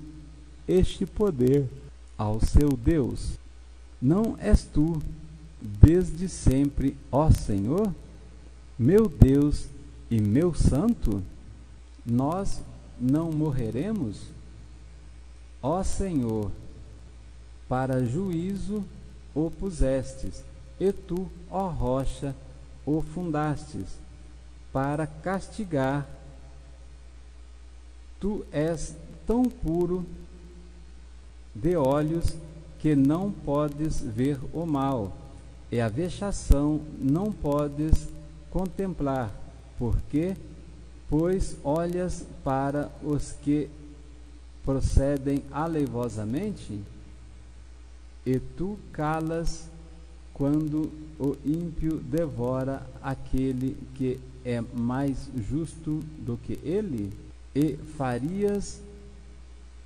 este poder ao seu Deus. Não és tu, desde sempre, ó Senhor, meu Deus e meu Santo? Nós não morreremos? Ó Senhor, para juízo o pusestes, e tu, ó rocha, o fundastes, para castigar. Tu és tão puro de olhos que não podes ver o mal, e a vexação não podes contemplar. Porque, pois, olhas para os que procedem aleivosamente, e tu calas quando o ímpio devora aquele que é mais justo do que ele? E farias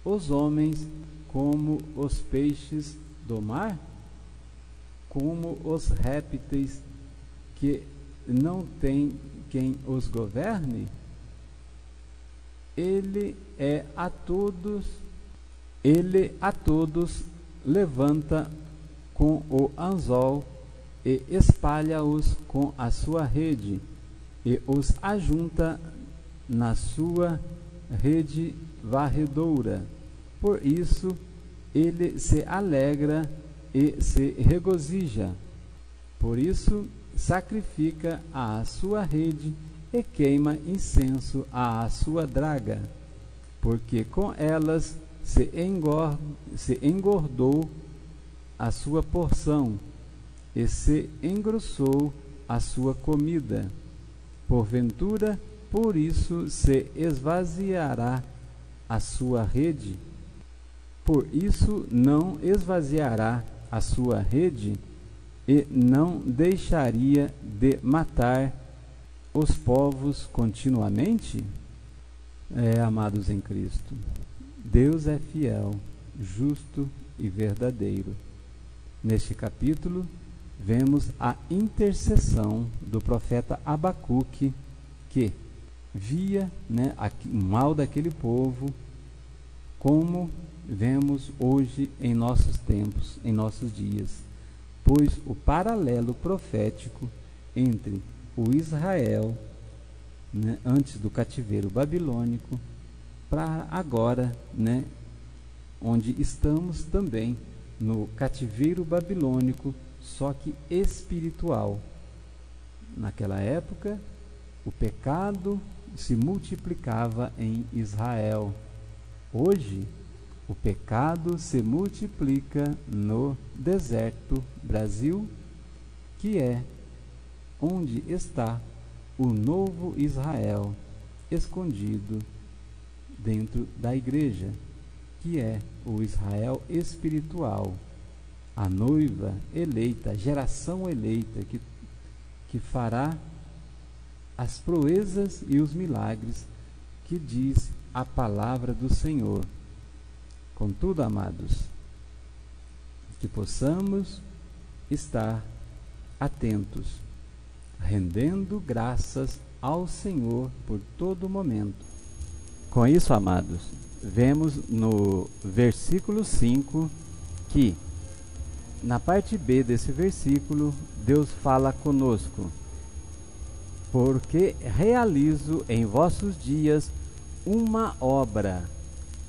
os homens como os peixes do mar, como os répteis que não tem quem os governe? Ele a todos levanta com o anzol, e espalha-os com a sua rede, e os ajunta na sua rede varredora. Por isso ele se alegra e se regozija. Por isso sacrifica à sua rede e queima incenso à sua draga, porque com elas se engordou a sua porção, e se engrossou a sua comida. Porventura, por isso se esvaziará a sua rede? Por isso não esvaziará a sua rede, e não deixaria de matar os povos continuamente? Amados em Cristo, Deus é fiel, justo e verdadeiro. Neste capítulo, vemos a intercessão do profeta Abacuque, que via o mal daquele povo, como vemos hoje em nossos tempos, em nossos dias. Pois o paralelo profético entre o Israel, antes do cativeiro babilônico, para agora, onde estamos também no cativeiro babilônico, só que espiritual. Naquela época, o pecado se multiplicava em Israel. Hoje, o pecado se multiplica no deserto Brasil, que é onde está o novo Israel escondido dentro da igreja, que é o Israel espiritual, a noiva eleita, a geração eleita que fará as proezas e os milagres que diz a palavra do Senhor. Contudo, amados, que possamos estar atentos, rendendo graças ao Senhor por todo momento. Com isso, amados, vemos no versículo 5 que, na parte B desse versículo, Deus fala conosco: porque realizo em vossos dias uma obra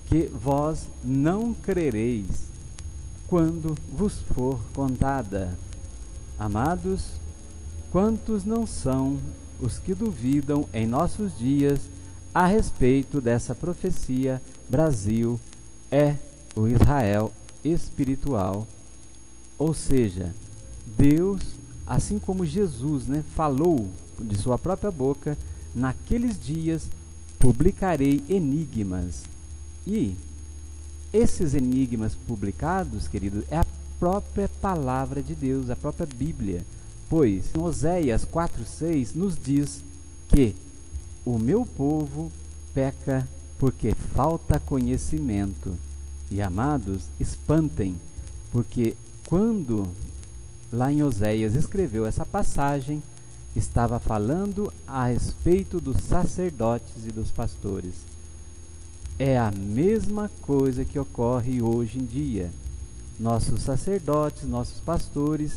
que vós não crereis quando vos for contada. Amados, quantos não são os que duvidam em nossos dias a respeito dessa profecia? Brasil é o Israel espiritual, ou seja, Deus, assim como Jesus, falou de sua própria boca: naqueles dias publicarei enigmas. E esses enigmas publicados, queridos, é a própria palavra de Deus, a própria Bíblia. Pois em Oséias 4:6 nos diz que o meu povo peca porque falta conhecimento. E, amados, espantem, porque quando lá em Oséias escreveu essa passagem, estava falando a respeito dos sacerdotes e dos pastores. É a mesma coisa que ocorre hoje em dia. Nossos sacerdotes, nossos pastores,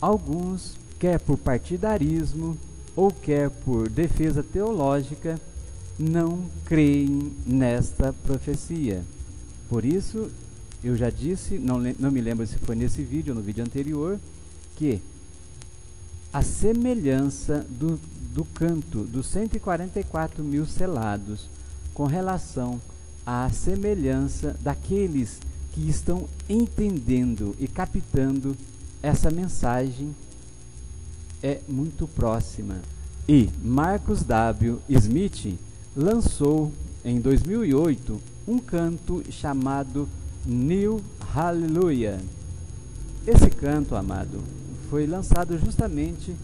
alguns, quer por partidarismo ou quer por defesa teológica, não creem nesta profecia. Por isso, eu já disse, não me lembro se foi nesse vídeo ou no vídeo anterior, que a semelhança do canto dos 144 mil selados com relação à semelhança daqueles que estão entendendo e captando essa mensagem é muito próxima. E Marcus W. Smith lançou em 2008 um canto chamado New Hallelujah. Esse canto, amado, foi lançado justamente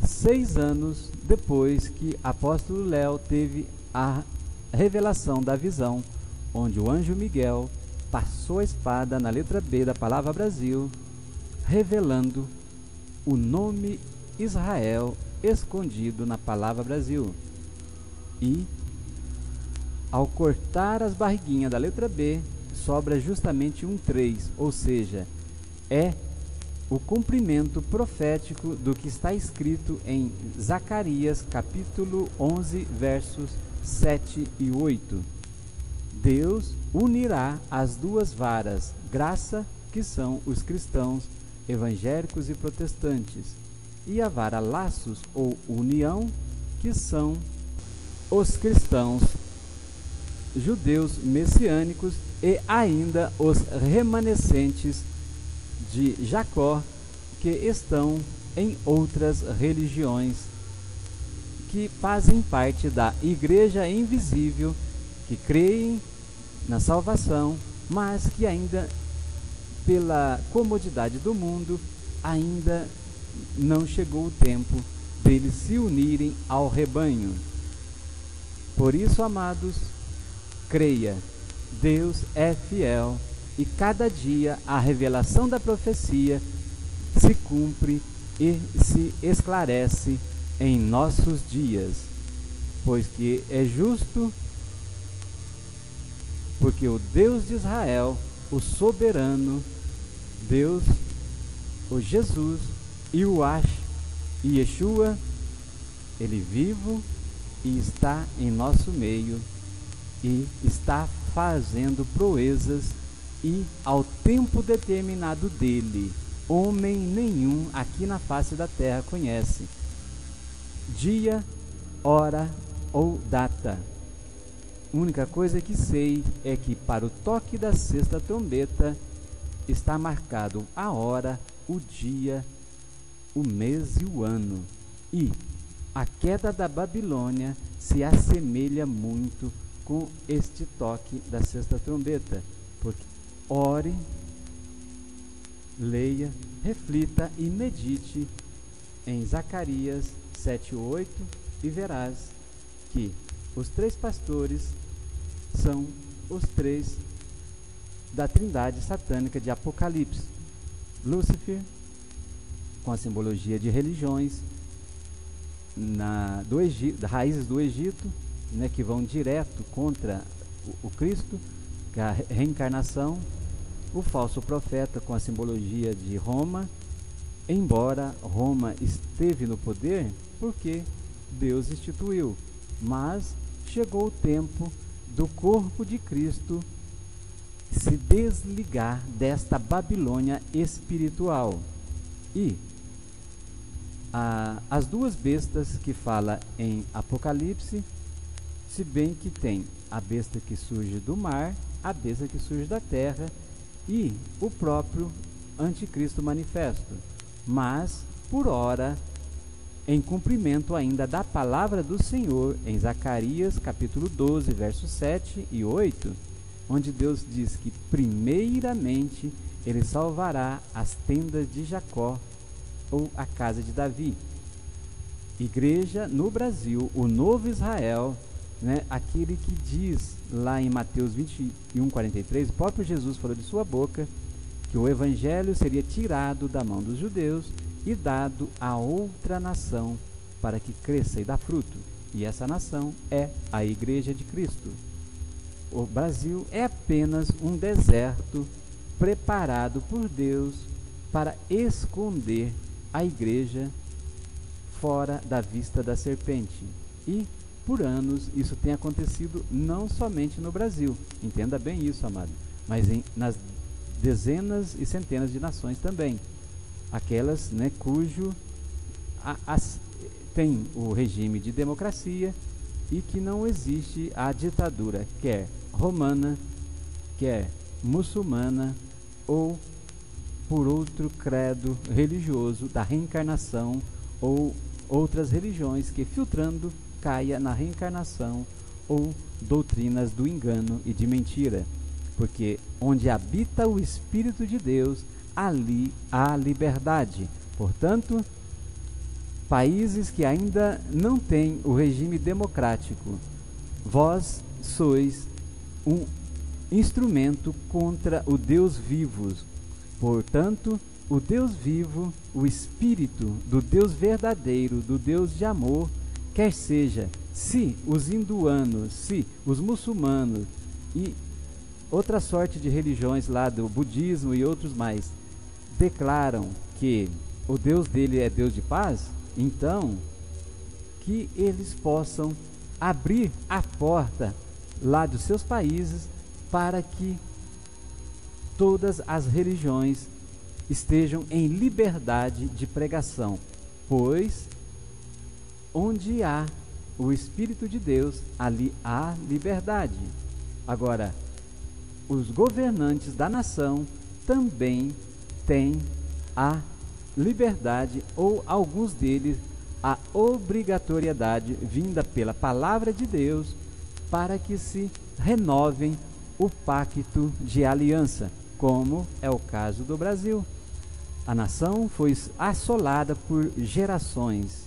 6 anos depois que apóstolo Léo teve a revelação da visão, onde o anjo Miguel passou a espada na letra B da palavra Brasil, revelando o nome Israel escondido na palavra Brasil. E, ao cortar as barriguinhas da letra B, sobra justamente um 3, ou seja, é o cumprimento profético do que está escrito em Zacarias capítulo 11, versos 7 e 8. Deus unirá as duas varas, graça, que são os cristãos evangélicos e protestantes, e a vara laços ou união, que são os cristãos judeus messiânicos e ainda os remanescentes de Jacó, que estão em outras religiões que fazem parte da igreja invisível, que creem na salvação, mas que ainda, pela comodidade do mundo, ainda não chegou o tempo deles se unirem ao rebanho. Por isso, amados, creia, Deus é fiel e cada dia a revelação da profecia se cumpre e se esclarece em nossos dias, pois que é justo, porque o Deus de Israel, o soberano Deus, o Jesus e o e Yeshua, ele vivo e está em nosso meio e está fazendo proezas e ao tempo determinado dele, homem nenhum aqui na face da terra conhece dia, hora ou data. Única coisa que sei é que para o toque da sexta trombeta está marcado a hora, o dia, o mês e o ano. E a queda da Babilônia se assemelha muito com este toque da sexta trombeta, porque ore, leia, reflita e medite em Zacarias 7:8 e verás que os 3 pastores são os 3 da trindade satânica de Apocalipse. Lúcifer, com a simbologia de religiões raízes do Egito, né, que vão direto contra o Cristo, que é a reencarnação. O falso profeta, com a simbologia de Roma, embora Roma esteve no poder porque Deus instituiu, mas chegou o tempo do corpo de Cristo se desligar desta Babilônia espiritual. E as 2 bestas que fala em Apocalipse, se bem que tem a besta que surge do mar, a besta que surge da terra e o próprio anticristo manifesto, mas por ora em cumprimento ainda da palavra do Senhor em Zacarias capítulo 12, versos 7 e 8, onde Deus diz que primeiramente ele salvará as tendas de Jacó ou a casa de Davi. Igreja no Brasil, o novo Israel, né, aquele que diz lá em Mateus 21:43, o próprio Jesus falou de sua boca que o evangelho seria tirado da mão dos judeus e dado a outra nação para que cresça e dá fruto. E essa nação é a Igreja de Cristo. O Brasil é apenas um deserto preparado por Deus para esconder a Igreja fora da vista da serpente. E por anos isso tem acontecido não somente no Brasil, entenda bem isso, amado, mas nas dezenas e centenas de nações também, aquelas, né, cujo tem o regime de democracia e que não existe a ditadura, quer romana, quer muçulmana ou por outro credo religioso da reencarnação ou outras religiões que, filtrando, caia na reencarnação ou doutrinas do engano e de mentira, porque onde habita o Espírito de Deus, ali há liberdade. Portanto, países que ainda não têm o regime democrático, vós sois um instrumento contra o Deus vivo. Portanto, o Deus vivo, o Espírito do Deus verdadeiro, do Deus de amor, quer seja, se os hinduanos, se os muçulmanos e outra sorte de religiões lá do budismo e outros mais declaram que o Deus dele é Deus de paz, então que eles possam abrir a porta lá dos seus países para que todas as religiões estejam em liberdade de pregação, pois onde há o Espírito de Deus, ali há liberdade. Agora, os governantes da nação também têm a liberdade, ou alguns deles, a obrigatoriedade vinda pela palavra de Deus para que se renovem o pacto de aliança, como é o caso do Brasil. A nação foi assolada por gerações,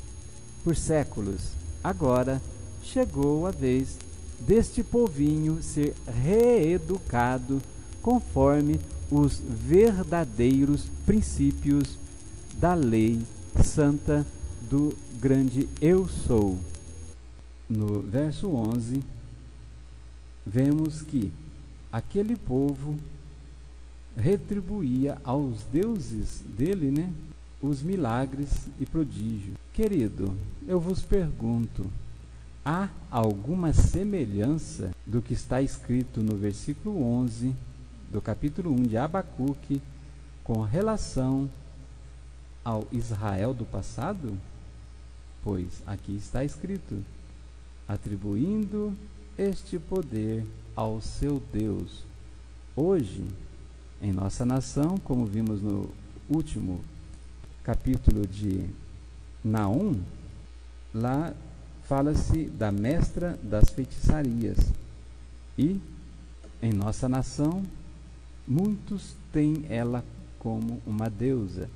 por séculos. Agora chegou a vez deste povinho ser reeducado conforme os verdadeiros princípios da lei santa do grande Eu Sou. No verso 11, vemos que aquele povo retribuía aos deuses dele, né, os milagres e prodígios. Querido, eu vos pergunto, há alguma semelhança do que está escrito no versículo 11 do capítulo 1 de Abacuque com relação ao Israel do passado? Pois aqui está escrito: atribuindo este poder ao seu Deus. Hoje, em nossa nação, como vimos no último capítulo de Naum, lá fala-se da mestra das feitiçarias. E em nossa nação, muitos têm ela como uma deusa.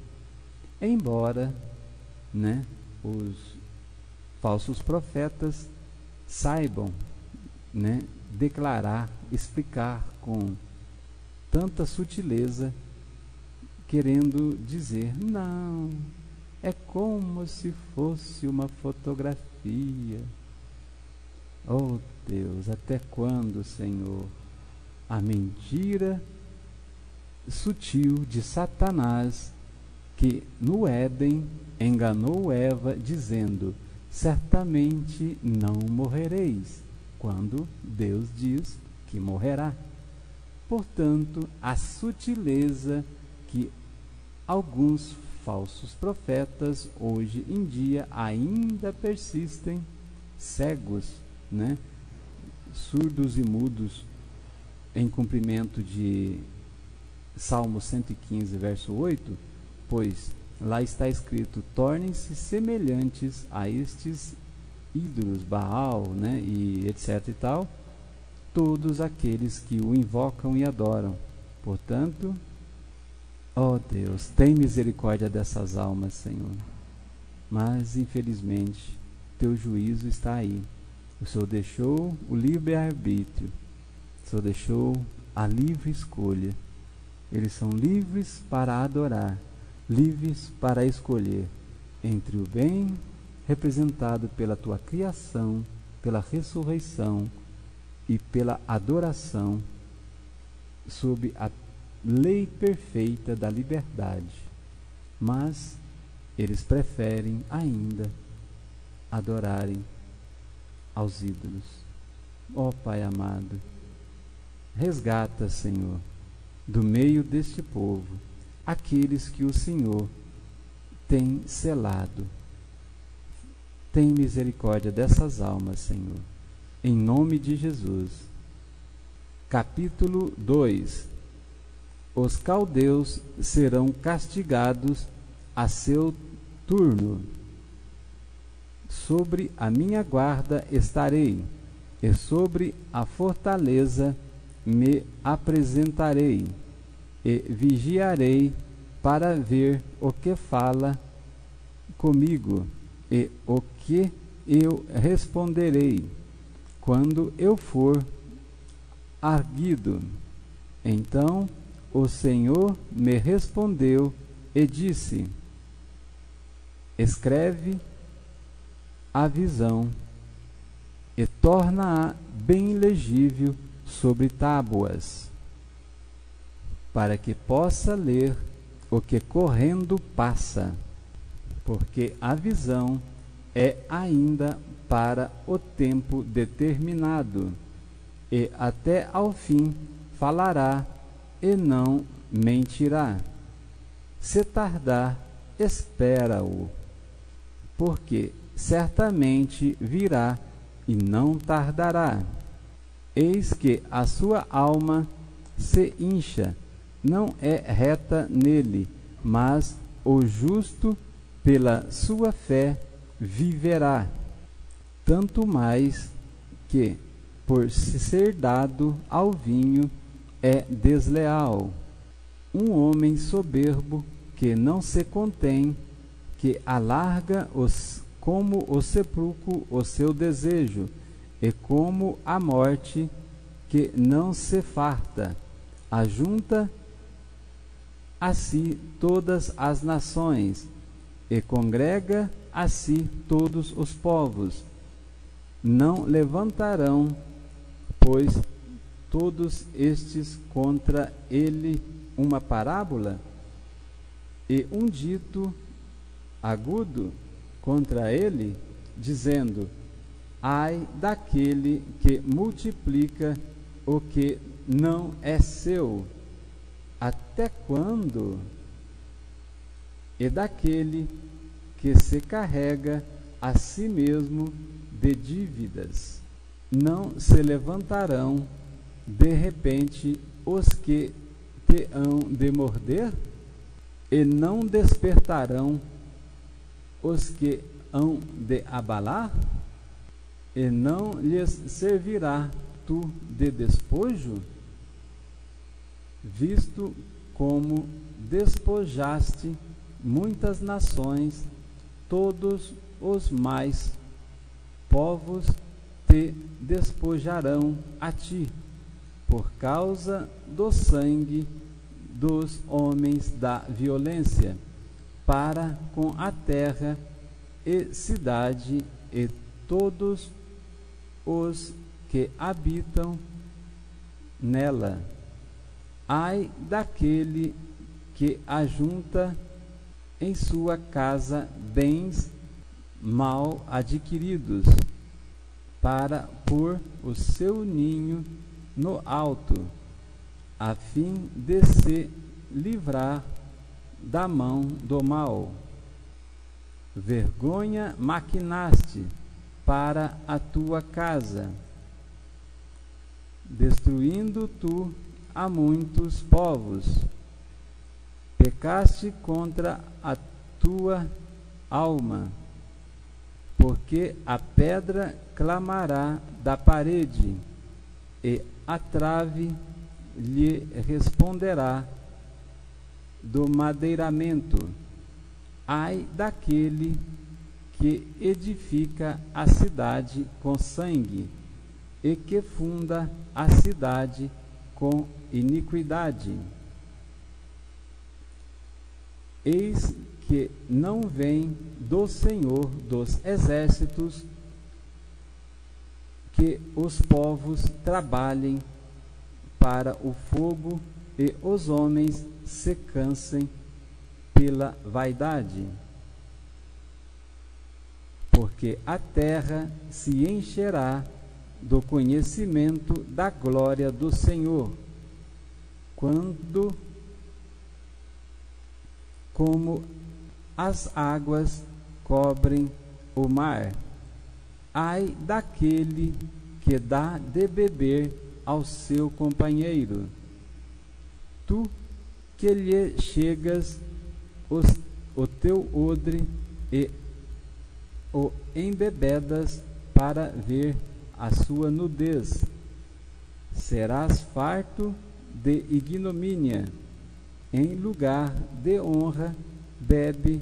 Embora, os falsos profetas saibam, declarar, explicar com tanta sutileza, querendo dizer, não, é como se fosse uma fotografia. Oh Deus, até quando, Senhor, a mentira sutil de Satanás, que no Éden enganou Eva, dizendo, certamente não morrereis, quando Deus diz que morrerá. Portanto, a sutileza que alguns falsos profetas hoje em dia ainda persistem, cegos, surdos e mudos, em cumprimento de Salmo 115, verso 8, pois lá está escrito, tornem-se semelhantes a estes ídolos, Baal, e etc e tal, todos aqueles que o invocam e adoram. Portanto, ó Deus, tem misericórdia dessas almas, Senhor. Mas, infelizmente, teu juízo está aí. O Senhor deixou o livre-arbítrio. O Senhor deixou a livre escolha. Eles são livres para adorar, livres para escolher entre o bem representado pela tua criação, pela ressurreição e pela adoração sob a lei perfeita da liberdade. Mas eles preferem ainda adorarem aos ídolos. Ó Pai amado, resgata, Senhor, do meio deste povo aqueles que o Senhor tem selado. Tem misericórdia dessas almas, Senhor, em nome de Jesus. Capítulo 2. Os caldeus serão castigados a seu turno. Sobre a minha guarda estarei, e sobre a fortaleza me apresentarei, e vigiarei para ver o que fala comigo, e o que eu responderei, quando eu for arguido. Então o Senhor me respondeu e disse, escreve a visão e torna-a bem legível sobre tábuas, para que possa ler o que correndo passa, porque a visão é ainda para o tempo determinado, e até ao fim falará e não mentirá. Se tardar, espera-o, porque certamente virá e não tardará. Eis que a sua alma se incha, não é reta nele, mas o justo pela sua fé viverá. Tanto mais que, por ser dado ao vinho, é desleal. Um homem soberbo que não se contém, que alarga como o sepulcro o seu desejo, e como a morte que não se farta, ajunta a si todas as nações, e congrega a si todos os povos. Não levantarão, pois, todos estes contra ele uma parábola, e um dito agudo contra ele, dizendo, ai daquele que multiplica o que não é seu, Até quando? E daquele que se carrega a si mesmo de dívidas, não se levantarão de repente os que te hão de morder? E não despertarão os que hão de abalar? E não lhes servirá tu de despojo? Visto como despojaste muitas nações, todos os mais povos te despojarão a ti, por causa do sangue dos homens da violência, para com a terra e cidade e todos os que habitam nela. Ai daquele que ajunta em sua casa bens mal adquiridos, para pôr o seu ninho no alto, a fim de se livrar da mão do mal. Vergonha maquinaste para a tua casa, destruindo tu a muitos povos. Pecaste contra a tua alma, porque a pedra clamará da parede, e a trave lhe responderá do madeiramento. Ai daquele que edifica a cidade com sangue, e que funda a cidade com iniquidade. Eis que não vem do Senhor dos exércitos que os povos trabalhem para o fogo e os homens se cansem pela vaidade. Porque a terra se encherá do conhecimento da glória do Senhor, quando como as águas cobrem o mar. Ai daquele que dá de beber ao seu companheiro, tu que lhe chegas o teu odre e o embebedas para ver a sua nudez. Serás farto de ignomínia, em lugar de honra bebe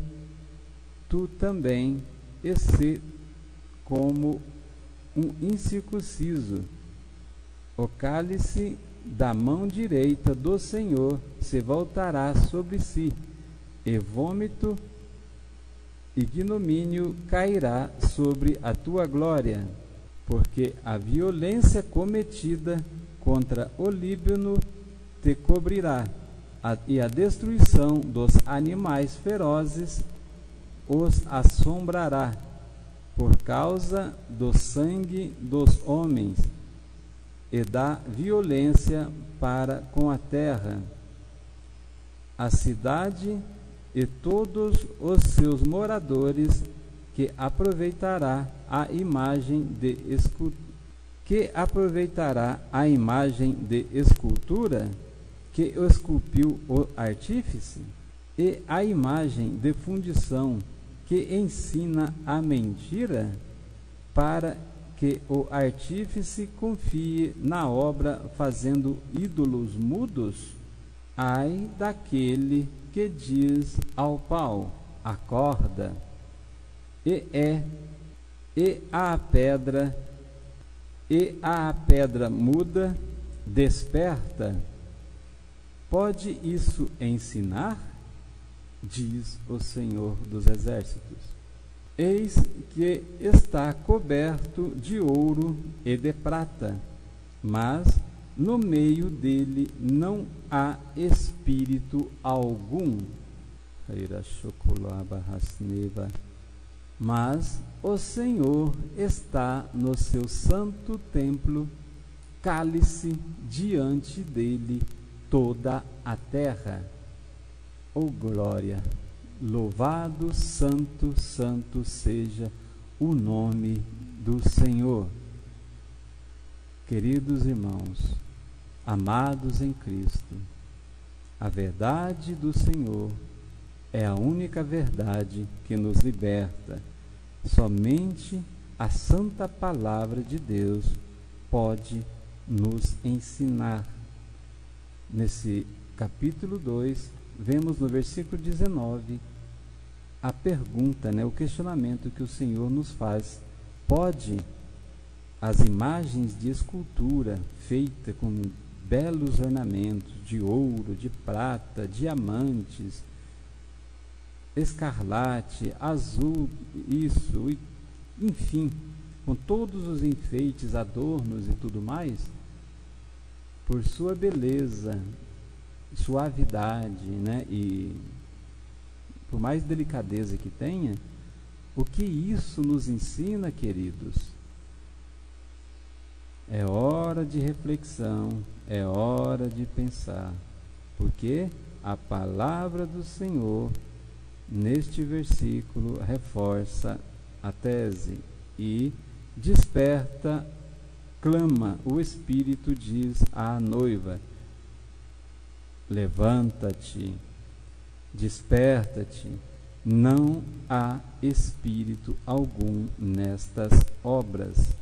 tu também, e se como um incircunciso. O cálice da mão direita do Senhor se voltará sobre si, e vômito, ignomínio cairá sobre a tua glória, porque a violência cometida contra o Líbano te cobrirá, e a destruição dos animais ferozes os assombrará, por causa do sangue dos homens e da violência para com a terra. A cidade e todos os seus moradores que aproveitará a imagem de escultura que esculpiu o artífice, e a imagem de fundição que ensina a mentira, para que o artífice confie na obra fazendo ídolos mudos. Ai daquele que diz ao pau, acorda, e à pedra muda, desperta. Pode isso ensinar? Diz o Senhor dos Exércitos. Eis que está coberto de ouro e de prata, mas no meio dele não há espírito algum. Mas o Senhor está no seu santo templo, cale-se diante dele toda a terra. Oh glória! Louvado, santo, santo seja o nome do Senhor. Queridos irmãos, amados em Cristo, a verdade do Senhor é a única verdade que nos liberta. Somente a santa palavra de Deus pode nos ensinar. Nesse capítulo 2, vemos no versículo 19 a pergunta, o questionamento que o Senhor nos faz. Pode as imagens de escultura feita com belos ornamentos de ouro, de prata, diamantes, escarlate, azul, enfim, com todos os enfeites, adornos e tudo mais, por sua beleza, suavidade, e por mais delicadeza que tenha, o que isso nos ensina, queridos? É hora de reflexão, é hora de pensar, porque a palavra do Senhor, neste versículo, reforça a tese e desperta, clama, o Espírito diz à noiva: levanta-te, desperta-te, não há espírito algum nestas obras.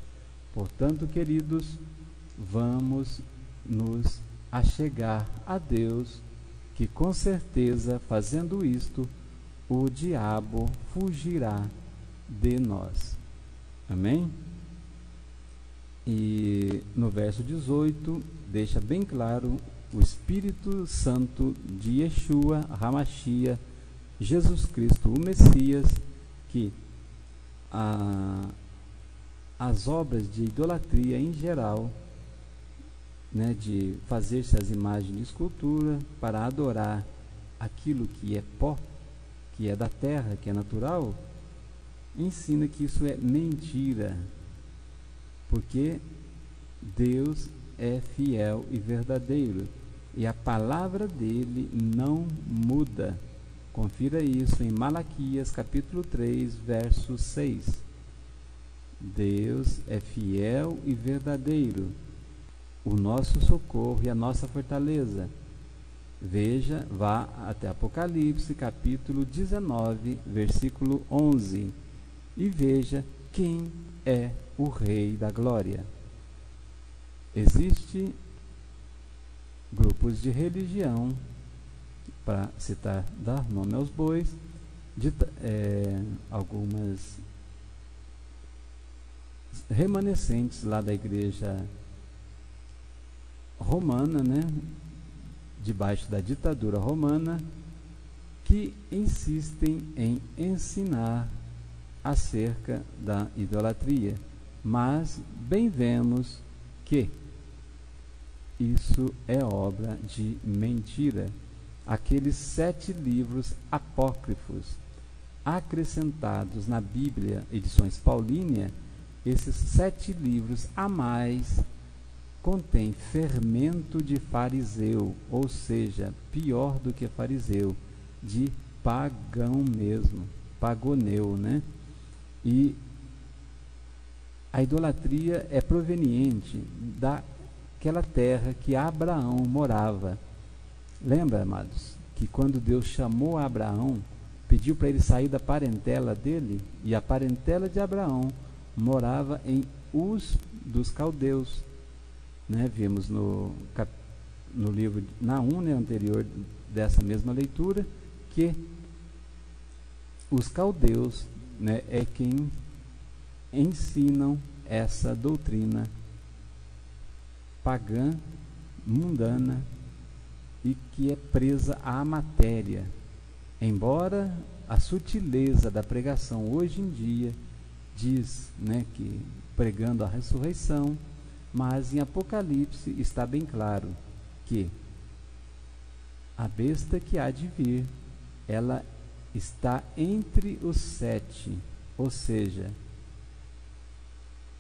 Portanto, queridos, vamos nos achegar a Deus, que com certeza, fazendo isto, o diabo fugirá de nós. Amém? E no verso 18, deixa bem claro o Espírito Santo de Yeshua HaMashiach, Jesus Cristo, o Messias, que as obras de idolatria em geral, de fazer-se as imagens de escultura para adorar aquilo que é pó, que é da terra, que é natural, ensina que isso é mentira, porque Deus é fiel e verdadeiro, e a palavra dele não muda. Confira isso em Malaquias capítulo 3, verso 6. Deus é fiel e verdadeiro, o nosso socorro e a nossa fortaleza. Veja, vá até Apocalipse capítulo 19, versículo 11, e veja quem é o Rei da Glória. Existem grupos de religião, para citar, dar nome aos bois, algumas remanescentes lá da igreja romana, debaixo da ditadura romana, que insistem em ensinar acerca da idolatria, mas bem vemos que isso é obra de mentira. Aqueles 7 livros apócrifos acrescentados na Bíblia, edições Paulínia, esses 7 livros a mais contém fermento de fariseu, ou seja, pior do que fariseu, de pagão mesmo, pagoneu, E a idolatria é proveniente daquela terra que Abraão morava. Lembra, amados, que quando Deus chamou Abraão, pediu para ele sair da parentela dele, e a parentela de Abraão morava em Uz dos caldeus. Vimos no livro Naum, anterior dessa mesma leitura, que os caldeus é quem ensinam essa doutrina pagã, mundana, e que é presa à matéria. Embora a sutileza da pregação hoje em dia diz que pregando a ressurreição, mas em Apocalipse está bem claro que a besta que há de vir, ela está entre os 7, ou seja,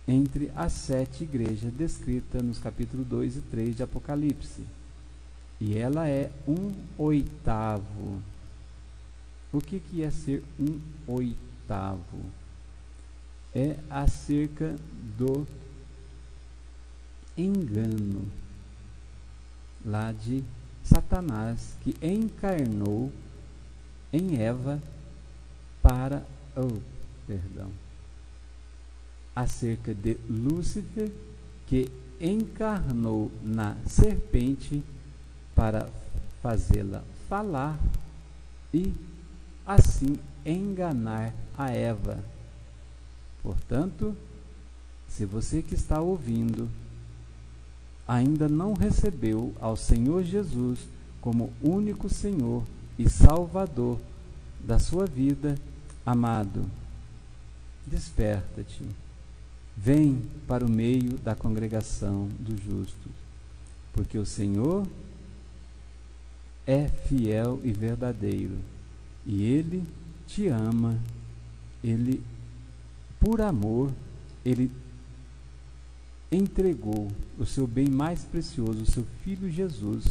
entre as 7 igrejas descritas nos capítulos 2 e 3 de Apocalipse. e ela é 1/8. O que é ser 1/8? É acerca do engano lá de Satanás, que encarnou em Eva para, acerca de Lúcifer, que encarnou na serpente para fazê-la falar e assim enganar a Eva. Portanto, se você que está ouvindo ainda não recebeu ao Senhor Jesus como único Senhor e Salvador da sua vida, amado, desperta-te. Vem para o meio da congregação dos justos, porque o Senhor é fiel e verdadeiro, e Ele te ama. Ele, por amor, Ele entregou o seu bem mais precioso, o seu Filho Jesus,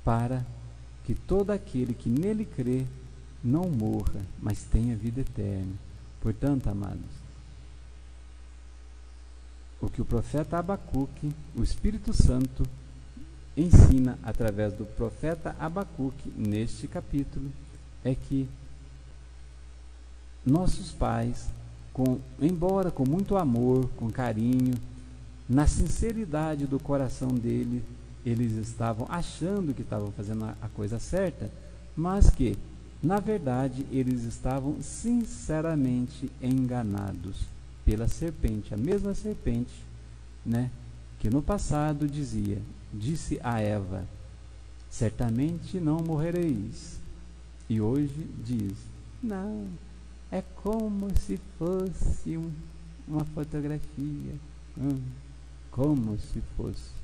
para que todo aquele que nele crê não morra, mas tenha vida eterna. Portanto, amados, o que o profeta Abacuque, o Espírito Santo, ensina através do profeta Abacuque neste capítulo é que nossos pais, embora com muito amor, com carinho, na sinceridade do coração dele, eles estavam achando que estavam fazendo a coisa certa, mas que, na verdade, eles estavam sinceramente enganados pela serpente, a mesma serpente, né, que no passado disse a Eva: certamente não morrereis, e hoje diz: não, é como se fosse uma fotografia, como se fosse.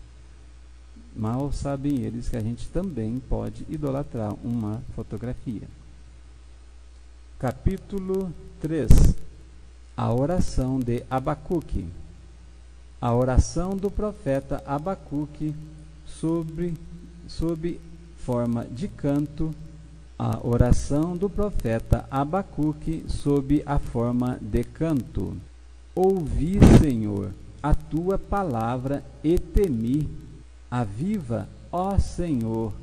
Mal sabem eles que a gente também pode idolatrar uma fotografia. Capítulo 3. A oração de Abacuque. A oração do profeta Abacuque sob forma de canto. A oração do profeta Abacuque sob a forma de canto. Ouvi, Senhor, a tua palavra e temi. Aviva, ó Senhor,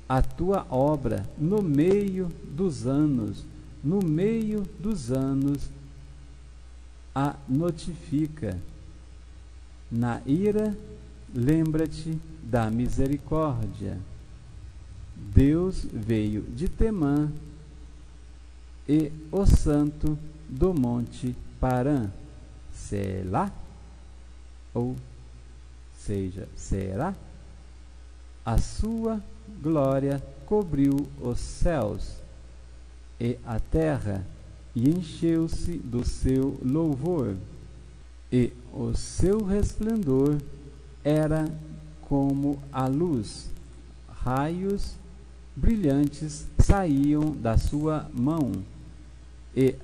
a tua obra no meio dos anos. No meio dos anos a notifica. Na ira, lembra-te da misericórdia. Deus veio de Temã e o santo do monte Parã. Selá? Ou seja, será? A sua glória cobriu os céus e a terra, e encheu-se do seu louvor, e o seu resplendor era como a luz. Raios brilhantes saíam da sua mão, e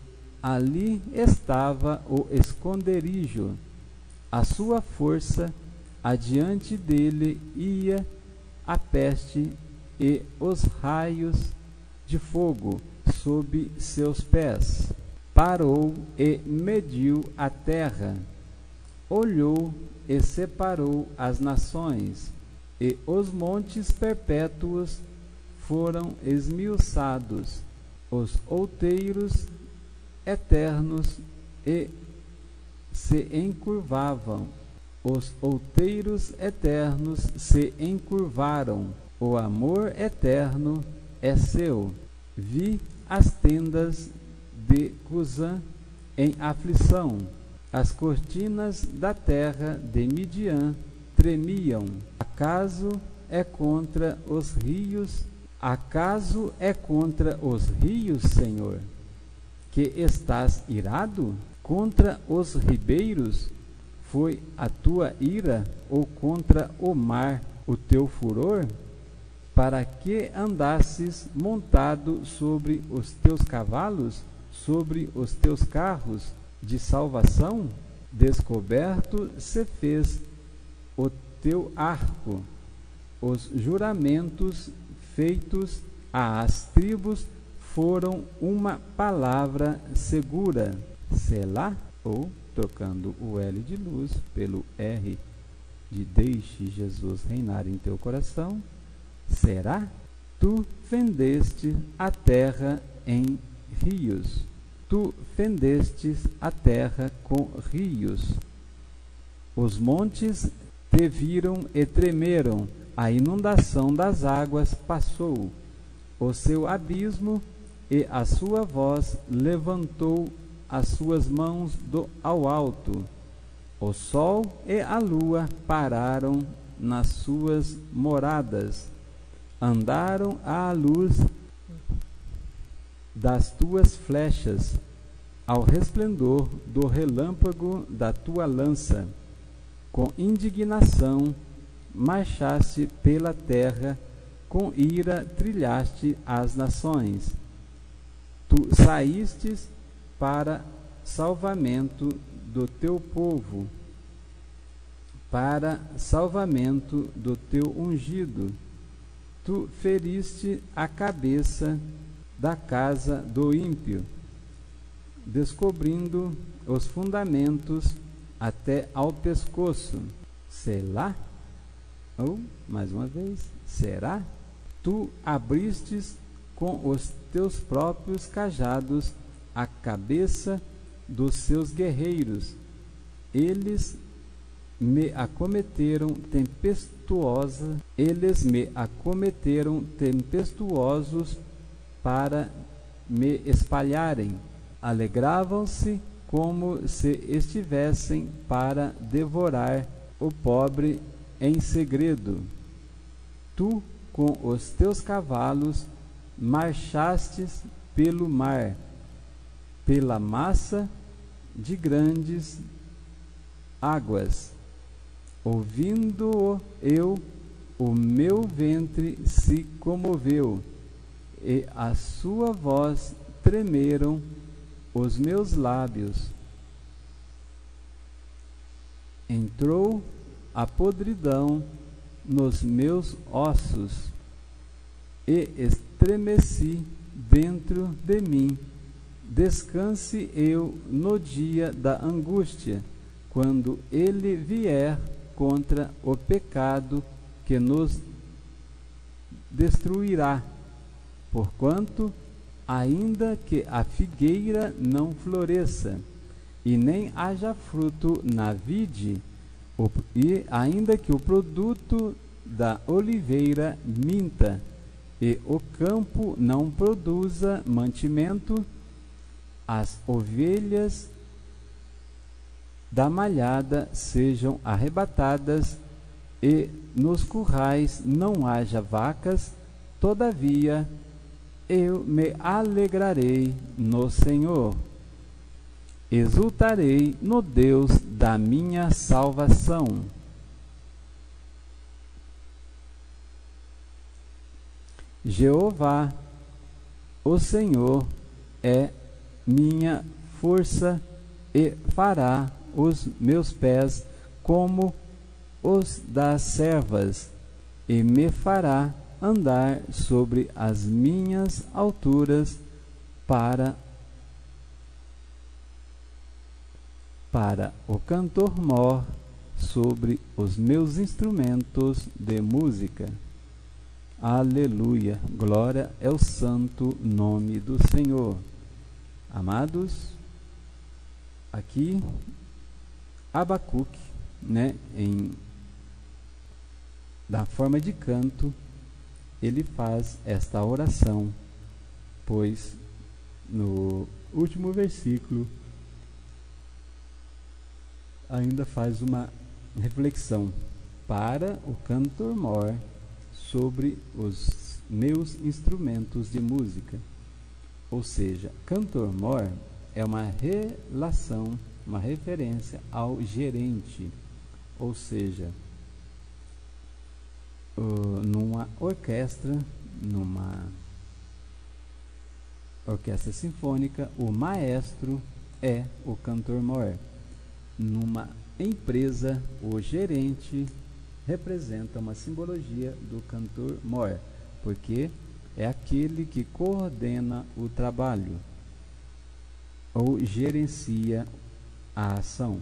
ali estava o esconderijo. A sua força, adiante dele ia a peste e os raios de fogo sob seus pés. Parou e mediu a terra, olhou e separou as nações, e os montes perpétuos foram esmiuçados, os outeiros eternos e se encurvavam. Os outeiros eternos se encurvaram, o amor eterno é seu. Vi as tendas de Cusã em aflição, as cortinas da terra de Midian tremiam. Acaso é contra os rios? Acaso é contra os rios, Senhor, que estás irado? Contra os ribeiros foi a tua ira, ou contra o mar o teu furor? Para que andasses montado sobre os teus cavalos, sobre os teus carros de salvação? Descoberto se fez o teu arco, Os juramentos feitos às tribos foram uma palavra segura. Selá, ou trocando o L de luz pelo R de deixe Jesus reinar em teu coração, será? Tu fendeste a terra em rios. Tu fendestes a terra com rios. Os montes te viram e tremeram, a inundação das águas passou. O seu abismo e a sua voz levantou as suas mãos ao alto. O sol e a lua pararam nas suas moradas. Andaram à luz das tuas flechas, ao resplendor do relâmpago da tua lança. Com indignação marchaste pela terra, com ira trilhaste as nações. Tu saístes para salvamento do teu povo, para salvamento do teu ungido. Tu feriste a cabeça da casa do ímpio, descobrindo os fundamentos até ao pescoço. Selá? Ou, mais uma vez, será? Tu abristes com os teus próprios cajados a cabeça dos seus guerreiros. Eles me acometeram tempestuosos para me espalharem. Alegravam-se como se estivessem para devorar o pobre em segredo. Tu, com os teus cavalos, marchastes pelo mar, pela massa de grandes águas. Ouvindo-o eu, o meu ventre se comoveu, e a sua voz tremeram os meus lábios. Entrou a podridão nos meus ossos, e estremeci dentro de mim. Descanse eu no dia da angústia, quando ele vier contra o pecado que nos destruirá. Porquanto, ainda que a figueira não floresça, e nem haja fruto na vide, e ainda que o produto da oliveira minta, e o campo não produza mantimento, as ovelhas da malhada sejam arrebatadas, e nos currais não haja vacas, todavia eu me alegrarei no Senhor, exultarei no Deus da minha salvação. Jeová, o Senhor, é minha força, e fará os meus pés como os das servas, e me fará andar sobre as minhas alturas para o cantor-mor sobre os meus instrumentos de música. Aleluia! Glória ao santo nome do Senhor. Amados, aqui Abacuque, da forma de canto, ele faz esta oração, pois no último versículo ainda faz uma reflexão para o cantor-mor sobre os meus instrumentos de música. Ou seja, cantor-mor é uma relação, uma referência ao gerente, ou seja, numa orquestra sinfônica, o maestro é o cantor-mor. Numa empresa, o gerente representa uma simbologia do cantor-mor, porque é aquele que coordena o trabalho ou gerencia a ação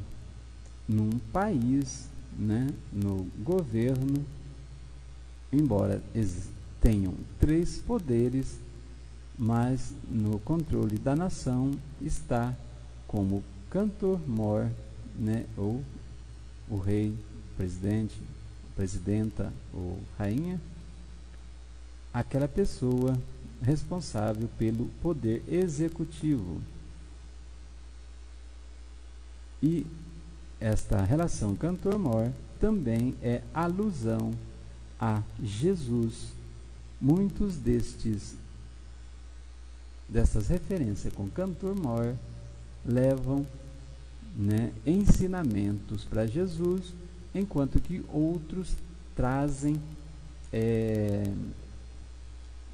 num país, né, no governo. Embora tenham 3 poderes, mas no controle da nação está como cantor-mor, né, ou o rei, presidente, presidenta ou rainha, aquela pessoa responsável pelo poder executivo. E esta relação cantor-mor também é alusão a Jesus. Muitos dessas referências com cantor-mor levam, né, ensinamentos para Jesus, enquanto que outros trazem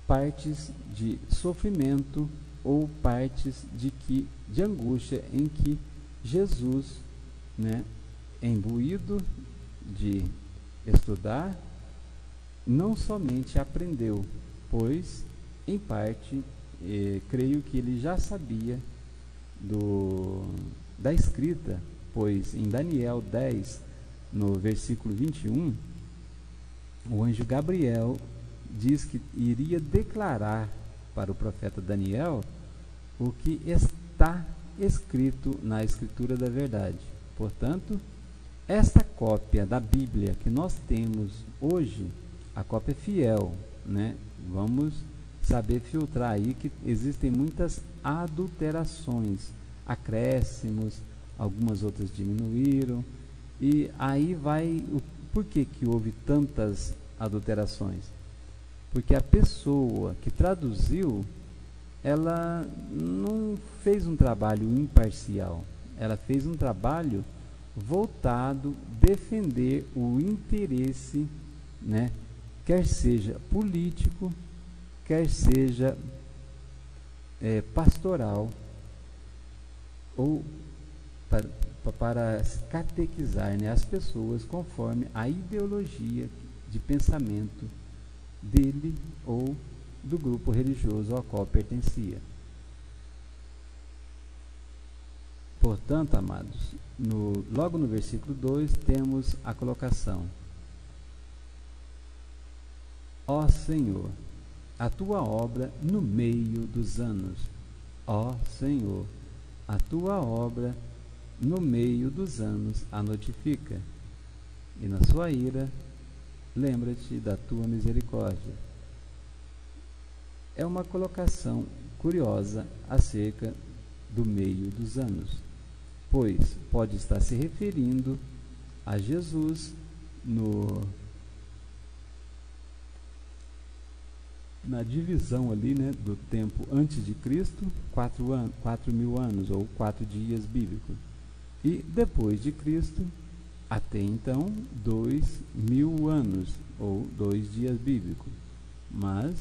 partes de sofrimento ou partes de angústia em que Jesus, né, imbuído de estudar, não somente aprendeu, pois, em parte, creio que ele já sabia da escrita, pois em Daniel 10, no versículo 21, o anjo Gabriel diz que iria declarar para o profeta Daniel o que está escrito na Escritura da Verdade. Portanto, esta cópia da Bíblia que nós temos hoje, a cópia fiel, né? Vamos saber filtrar aí que existem muitas adulterações, acréscimos, algumas outras diminuíram, e aí vai por que houve tantas adulterações? Porque a pessoa que traduziu, ela não fez um trabalho imparcial, ela fez um trabalho voltado a defender o interesse, né, quer seja político, quer seja pastoral, ou para catequizar, né, as pessoas conforme a ideologia de pensamento dele ou do grupo religioso ao qual pertencia. Portanto, amados, logo no versículo 2 temos a colocação: ó Senhor, a tua obra no meio dos anos. Ó Senhor, a tua obra no meio dos anos a notifica, e na sua ira lembra-te da tua misericórdia. É uma colocação curiosa acerca do meio dos anos, pois pode estar se referindo a Jesus na divisão ali, né, do tempo antes de Cristo, 4.000 anos, ou 4 dias bíblicos, e depois de Cristo, até então, 2.000 anos, ou 2 dias bíblicos. Mas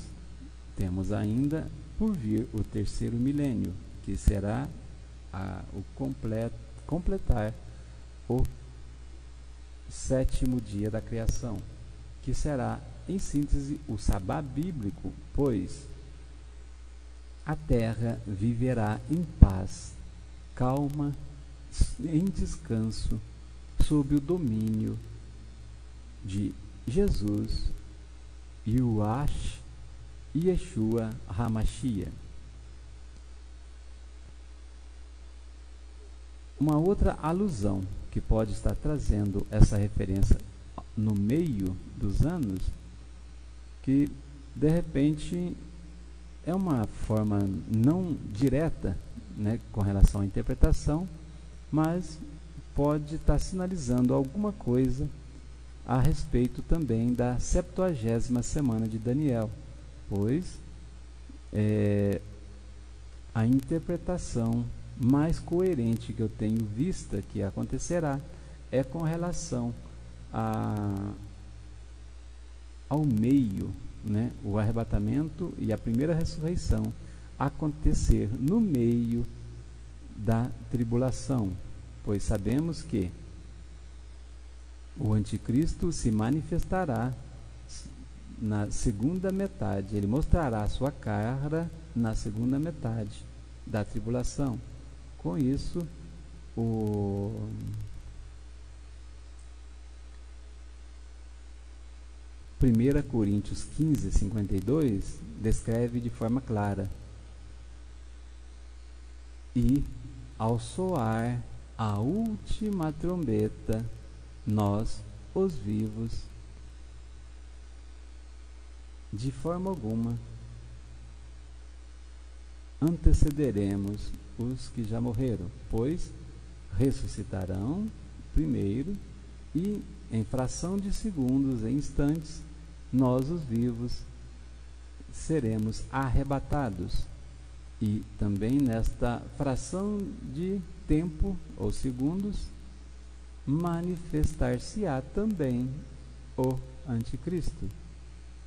temos ainda por vir o 3º milênio, que será completar o 7º dia da criação, que será, em síntese, o sabá bíblico, pois a terra viverá em paz, calma, em descanso, sob o domínio de Jesus, Yuash, Yeshua HaMashiach. Uma outra alusão que pode estar trazendo essa referência no meio dos anos, que de repente é uma forma não direta, né, com relação à interpretação, mas pode estar sinalizando alguma coisa a respeito também da 70ª semana de Daniel, pois a interpretação mais coerente que eu tenho vista que acontecerá é com relação ao meio, né, o arrebatamento e a primeira ressurreição acontecer no meio da tribulação, pois sabemos que O anticristo se manifestará na segunda metade, ele mostrará a sua cara na segunda metade da tribulação. Com isso, 1 Coríntios 15, 52 descreve de forma clara: e ao soar a última trombeta, nós, os vivos, de forma alguma antecederemos os que já morreram, pois ressuscitarão primeiro, e em fração de segundos, em instantes, nós, os vivos, seremos arrebatados. E também nesta fração de tempo ou segundos, manifestar-se-á também o anticristo,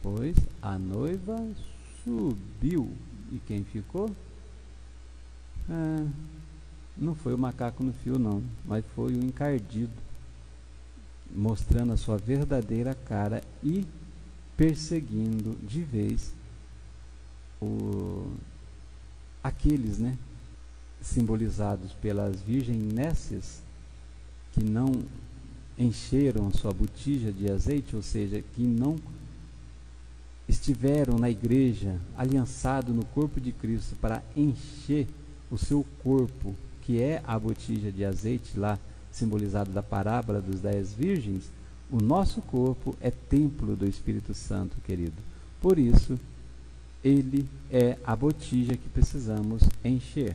pois a noiva subiu. E quem ficou? Não foi o macaco no fio não, mas foi o encardido, mostrando a sua verdadeira cara e perseguindo de vez aqueles, simbolizados pelas virgens nécias, que não encheram sua botija de azeite, ou seja, que não estiveram na igreja, aliançado no corpo de Cristo para encher o seu corpo, que é a botija de azeite lá, simbolizado da parábola dos 10 virgens. O nosso corpo é templo do Espírito Santo, querido. Por isso, ele é a botija que precisamos encher.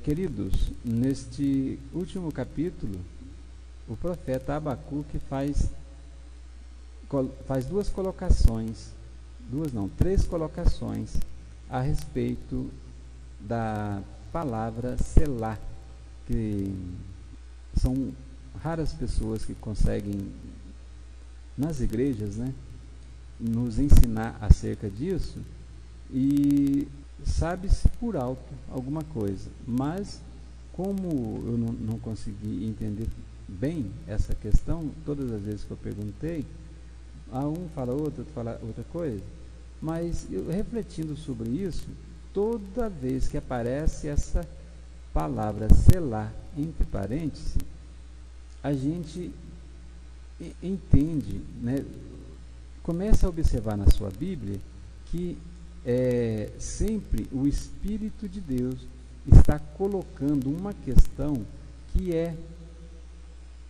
Queridos, neste último capítulo, o profeta Abacuque faz três colocações a respeito da palavra selá, que são raras pessoas que conseguem, nas igrejas, nos ensinar acerca disso, e sabe-se por alto alguma coisa, mas como eu não consegui entender bem essa questão, todas as vezes que eu perguntei, um fala outro fala outra coisa, mas eu, refletindo sobre isso, toda vez que aparece essa palavra selar entre parênteses, a gente entende, começa a observar na sua Bíblia que sempre o Espírito de Deus está colocando uma questão que é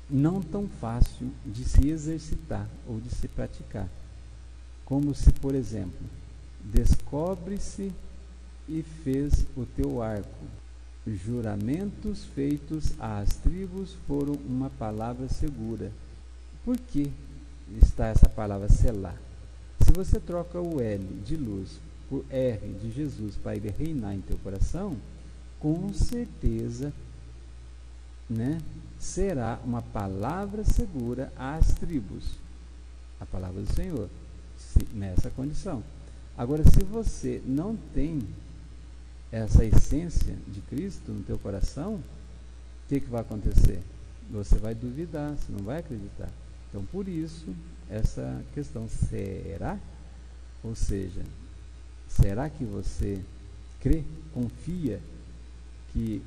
não tão fácil de se exercitar ou de se praticar. Como se, por exemplo, descobre-se e fez o teu arco. Juramentos feitos às tribos foram uma palavra segura. Por que está essa palavra selar? Se você troca o L de luz por R de Jesus para ele reinar em teu coração, com certeza, será uma palavra segura às tribos, a palavra do Senhor, nessa condição. Agora, se você não tem essa essência de Cristo no teu coração, o que vai acontecer? Você vai duvidar, você não vai acreditar. Então, por isso, essa questão, será? Ou seja, será que você crê, confia que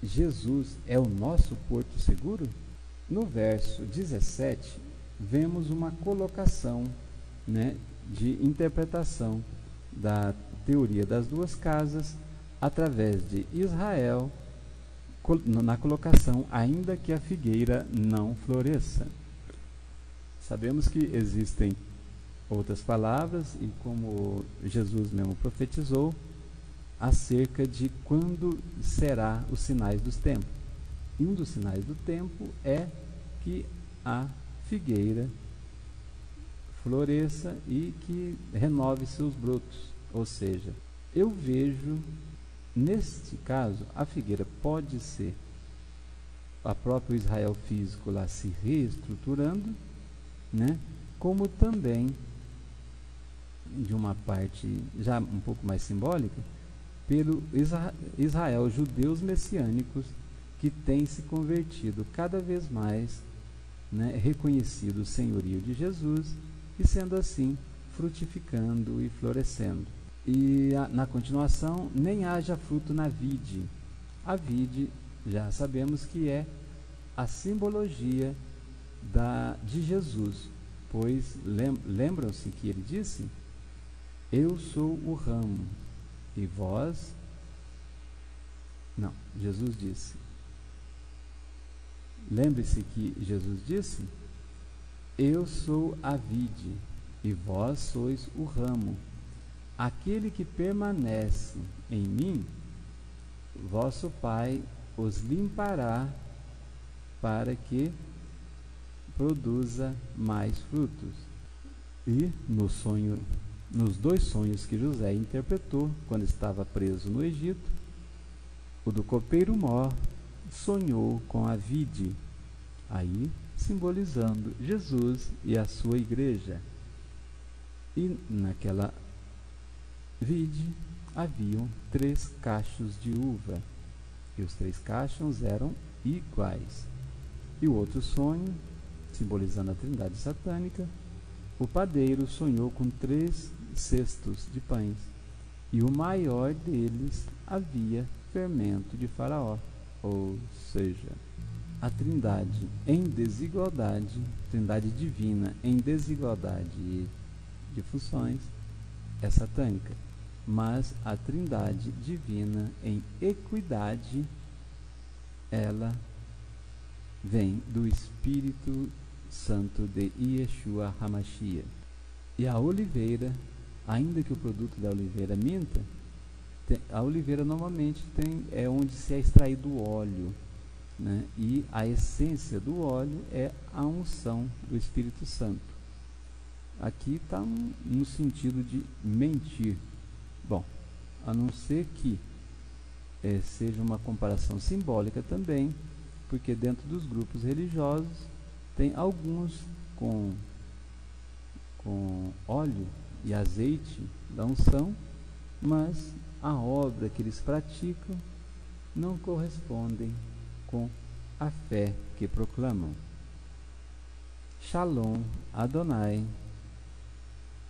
Jesus é o nosso porto seguro? No verso 17, vemos uma colocação, de interpretação da teoria das duas casas, através de Israel, na colocação, ainda que a figueira não floresça. Sabemos que existem outras palavras, e como Jesus mesmo profetizou, acerca de quando será os sinais dos tempos. E um dos sinais do tempo é que a figueira floresça e que renove seus brotos. Ou seja, eu vejo, neste caso, a figueira pode ser a próprio Israel físico lá se reestruturando, como também, de uma parte já um pouco mais simbólica, pelo Israel, judeus messiânicos, que têm se convertido cada vez mais né, reconhecido o senhorio de Jesus e sendo assim frutificando e florescendo. E na continuação, nem haja fruto na vide. A vide, já sabemos que é a simbologia de Jesus, pois lembram-se que ele disse: eu sou o ramo e vós... Não, Jesus disse. Lembre-se que Jesus disse: eu sou a vide e vós sois o ramo. Aquele que permanece em mim, vosso Pai os limpará para que produza mais frutos. E nos dois sonhos que José interpretou quando estava preso no Egito, o do copeiro mor sonhou com a vide, aí simbolizando Jesus e a sua igreja. E naquela vide haviam 3 cachos de uva, e os 3 cachos eram iguais. E o outro sonho, simbolizando a trindade satânica, o padeiro sonhou com 3 cestos de pães, e o maior deles havia fermento de Faraó, ou seja, a trindade em desigualdade, trindade divina em desigualdade de funções é satânica, mas a trindade divina em equidade, ela vem do Espírito Santo de Yeshua HaMashiach. E a oliveira, ainda que o produto da oliveira minta, a oliveira normalmente é onde se é extraído o óleo, né? E a essência do óleo é a unção do Espírito Santo. Aqui está no sentido de mentir. Bom, a não ser que seja uma comparação simbólica também, porque dentro dos grupos religiosos tem alguns com óleo e azeite da unção, mas a obra que eles praticam não correspondem com a fé que proclamam. Shalom, Adonai,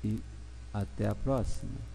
e até a próxima.